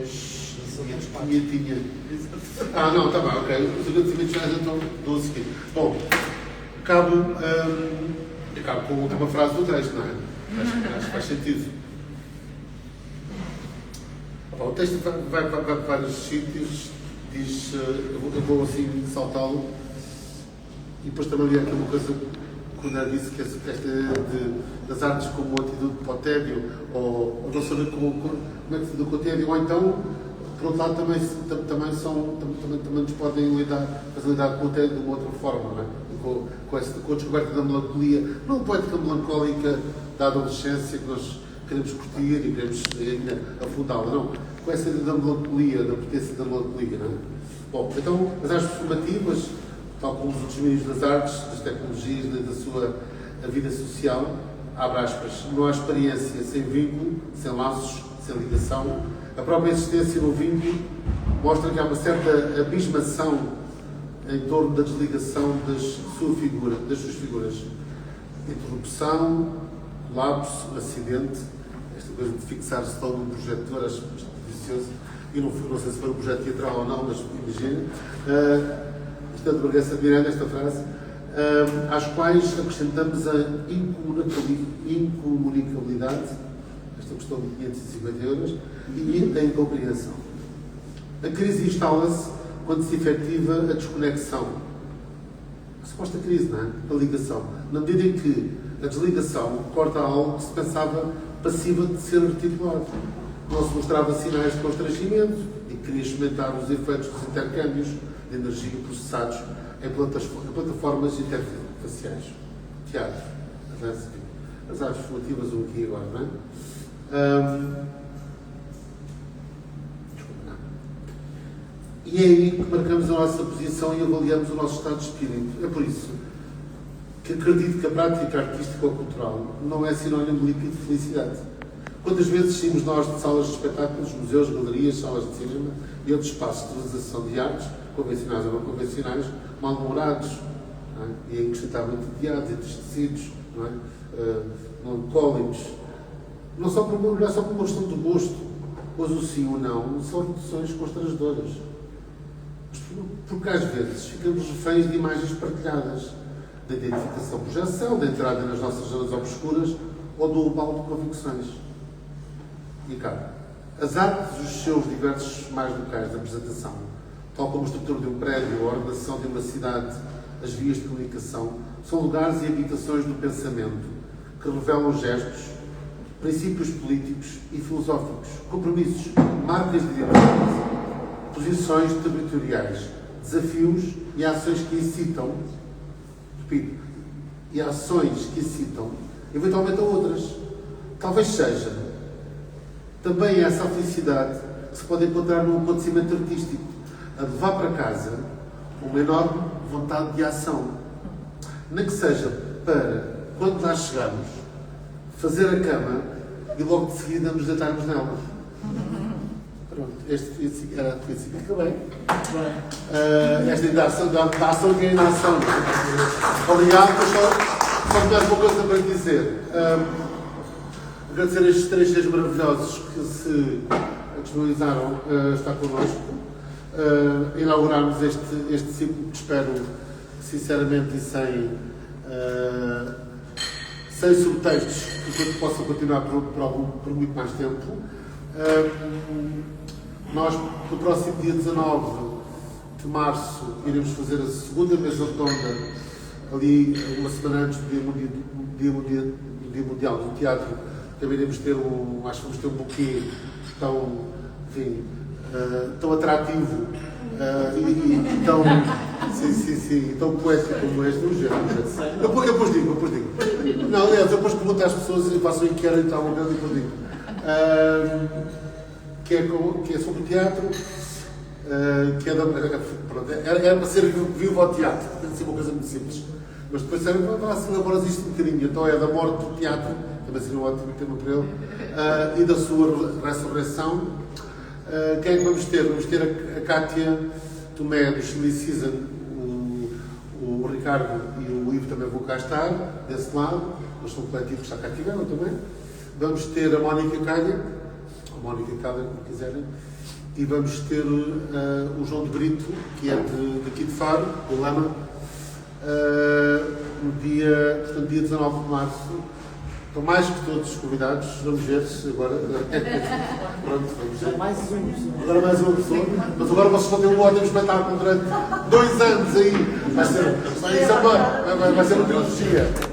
Pois, tinha. Ah, não, está bem, ok. Os agradecimentos finais então dou a seguir. Bom, acabo com a última frase do texto, não é? Acho que faz sentido. Bom, o texto vai para vários sítios, diz, eu vou assim saltá-lo, e depois também havia aqui uma coisa que o André disse, que esta das artes como antídoto para o tédio, ou não saber como é que se lida com o tédio, ou então, por outro lado, também nos podem fazer lidar com o tédio de uma outra forma, não é? Com a descoberta da melancolia, não poética melancólica da adolescência que nós queremos curtir e queremos ainda afundá-la, não. Com essa ideia da melancolia, da potência da melancolia, não é? Bom, então, as artes formativas, tal como os outros meios das artes, das tecnologias, da sua vida social, abre aspas, não há experiência sem vínculo, sem laços, sem ligação. A própria existência no vínculo mostra que há uma certa abismação em torno da desligação das suas figuras. Interrupção, lapso, acidente, esta coisa de fixar-se tão num projetor, acho delicioso. Eu não sei se foi um projeto teatral ou não, mas imagina. Portanto, Bragança admirando esta frase, às quais acrescentamos a incomunicabilidade, esta questão de 550 euros, e a incompreensão. A crise instala-se quando se efetiva a desconexão. A suposta crise, não é? A ligação. Na medida em que a desligação corta algo que se pensava passiva de ser articulado. Não se mostrava sinais de constrangimento e queria experimentar os efeitos dos intercâmbios de energia processados em plataformas interfaciais. Teatro, as artes formativas, um aqui agora, não é? E é aí que marcamos a nossa posição e avaliamos o nosso estado de espírito. É por isso que acredito que a prática artística ou cultural não é sinónimo líquido de felicidade. Quantas vezes saímos nós de salas de espetáculos, museus, galerias, salas de cinema e outros espaços de realização de artes, convencionais ou não convencionais, mal-humorados, é? E inacreditavelmente odiados, entristecidos, não é? Melancólicos. Não é só por uma questão de gosto, pois o sim ou não são reduções constrangedoras. Porque às vezes ficamos reféns de imagens partilhadas, da identificação-projeção, da entrada nas nossas zonas obscuras ou do balde de convicções. E cá, as artes e os seus diversos mais locais de apresentação, tal como a estrutura de um prédio, a ordenação de uma cidade, as vias de comunicação, são lugares e habitações do pensamento que revelam gestos, princípios políticos e filosóficos, compromissos, marcas de identidade, posições territoriais, desafios e ações que incitam, repito, e ações que incitam, eventualmente a outras. Talvez seja também essa felicidade que se pode encontrar num acontecimento artístico, a de levar para casa uma enorme vontade de ação. Nem que seja para, quando lá chegamos, fazer a cama e logo de seguida nos deitarmos nela. Pronto, este era a princípio que acabei. Esta ideia da ação que é a ação. Obrigado, mas só mais uma coisa para dizer. Agradecer a estes 3 seres maravilhosos que se disponibilizaram a estar connosco. Inaugurarmos este ciclo que espero, sinceramente, e sem subtextos, que possam continuar por muito mais tempo. Nós, no próximo dia 19 de março, iremos fazer a segunda mesa redonda, ali uma semana antes do Dia Mundial do Teatro. Também iremos ter acho que vamos ter um buquê tão, enfim, tão atrativo e tão, tão poético como este, no género. Eu depois digo. Não, aliás, eu depois pergunto às pessoas e faço o que querem, então, e depois digo. Que é sobre o teatro, que era para ser vivo ao teatro, tem de ser uma coisa muito simples. Mas depois elaboras isto um bocadinho. Então é da morte do teatro, também seria um ótimo tema para ele, e da sua ressurreição. Quem é que vamos ter? Vamos ter a Cátia Tomé do Chili Season, o Ricardo e o Ivo também vão cá estar, desse lado, mas são coletivos que está cá tiveram também. Vamos ter a Mónica Calha, a Mónica Cáder, como quiserem, e vamos ter o João de Brito, que é daqui de Faro, do Lama, no dia 19 de março. Estão mais que todos os convidados, vamos ver se agora. Pronto, vamos ver. Agora mais uma pessoa. Mas agora vocês vão ter um ótimo espetáculo durante 2 anos aí. Vai ser uma trilogia.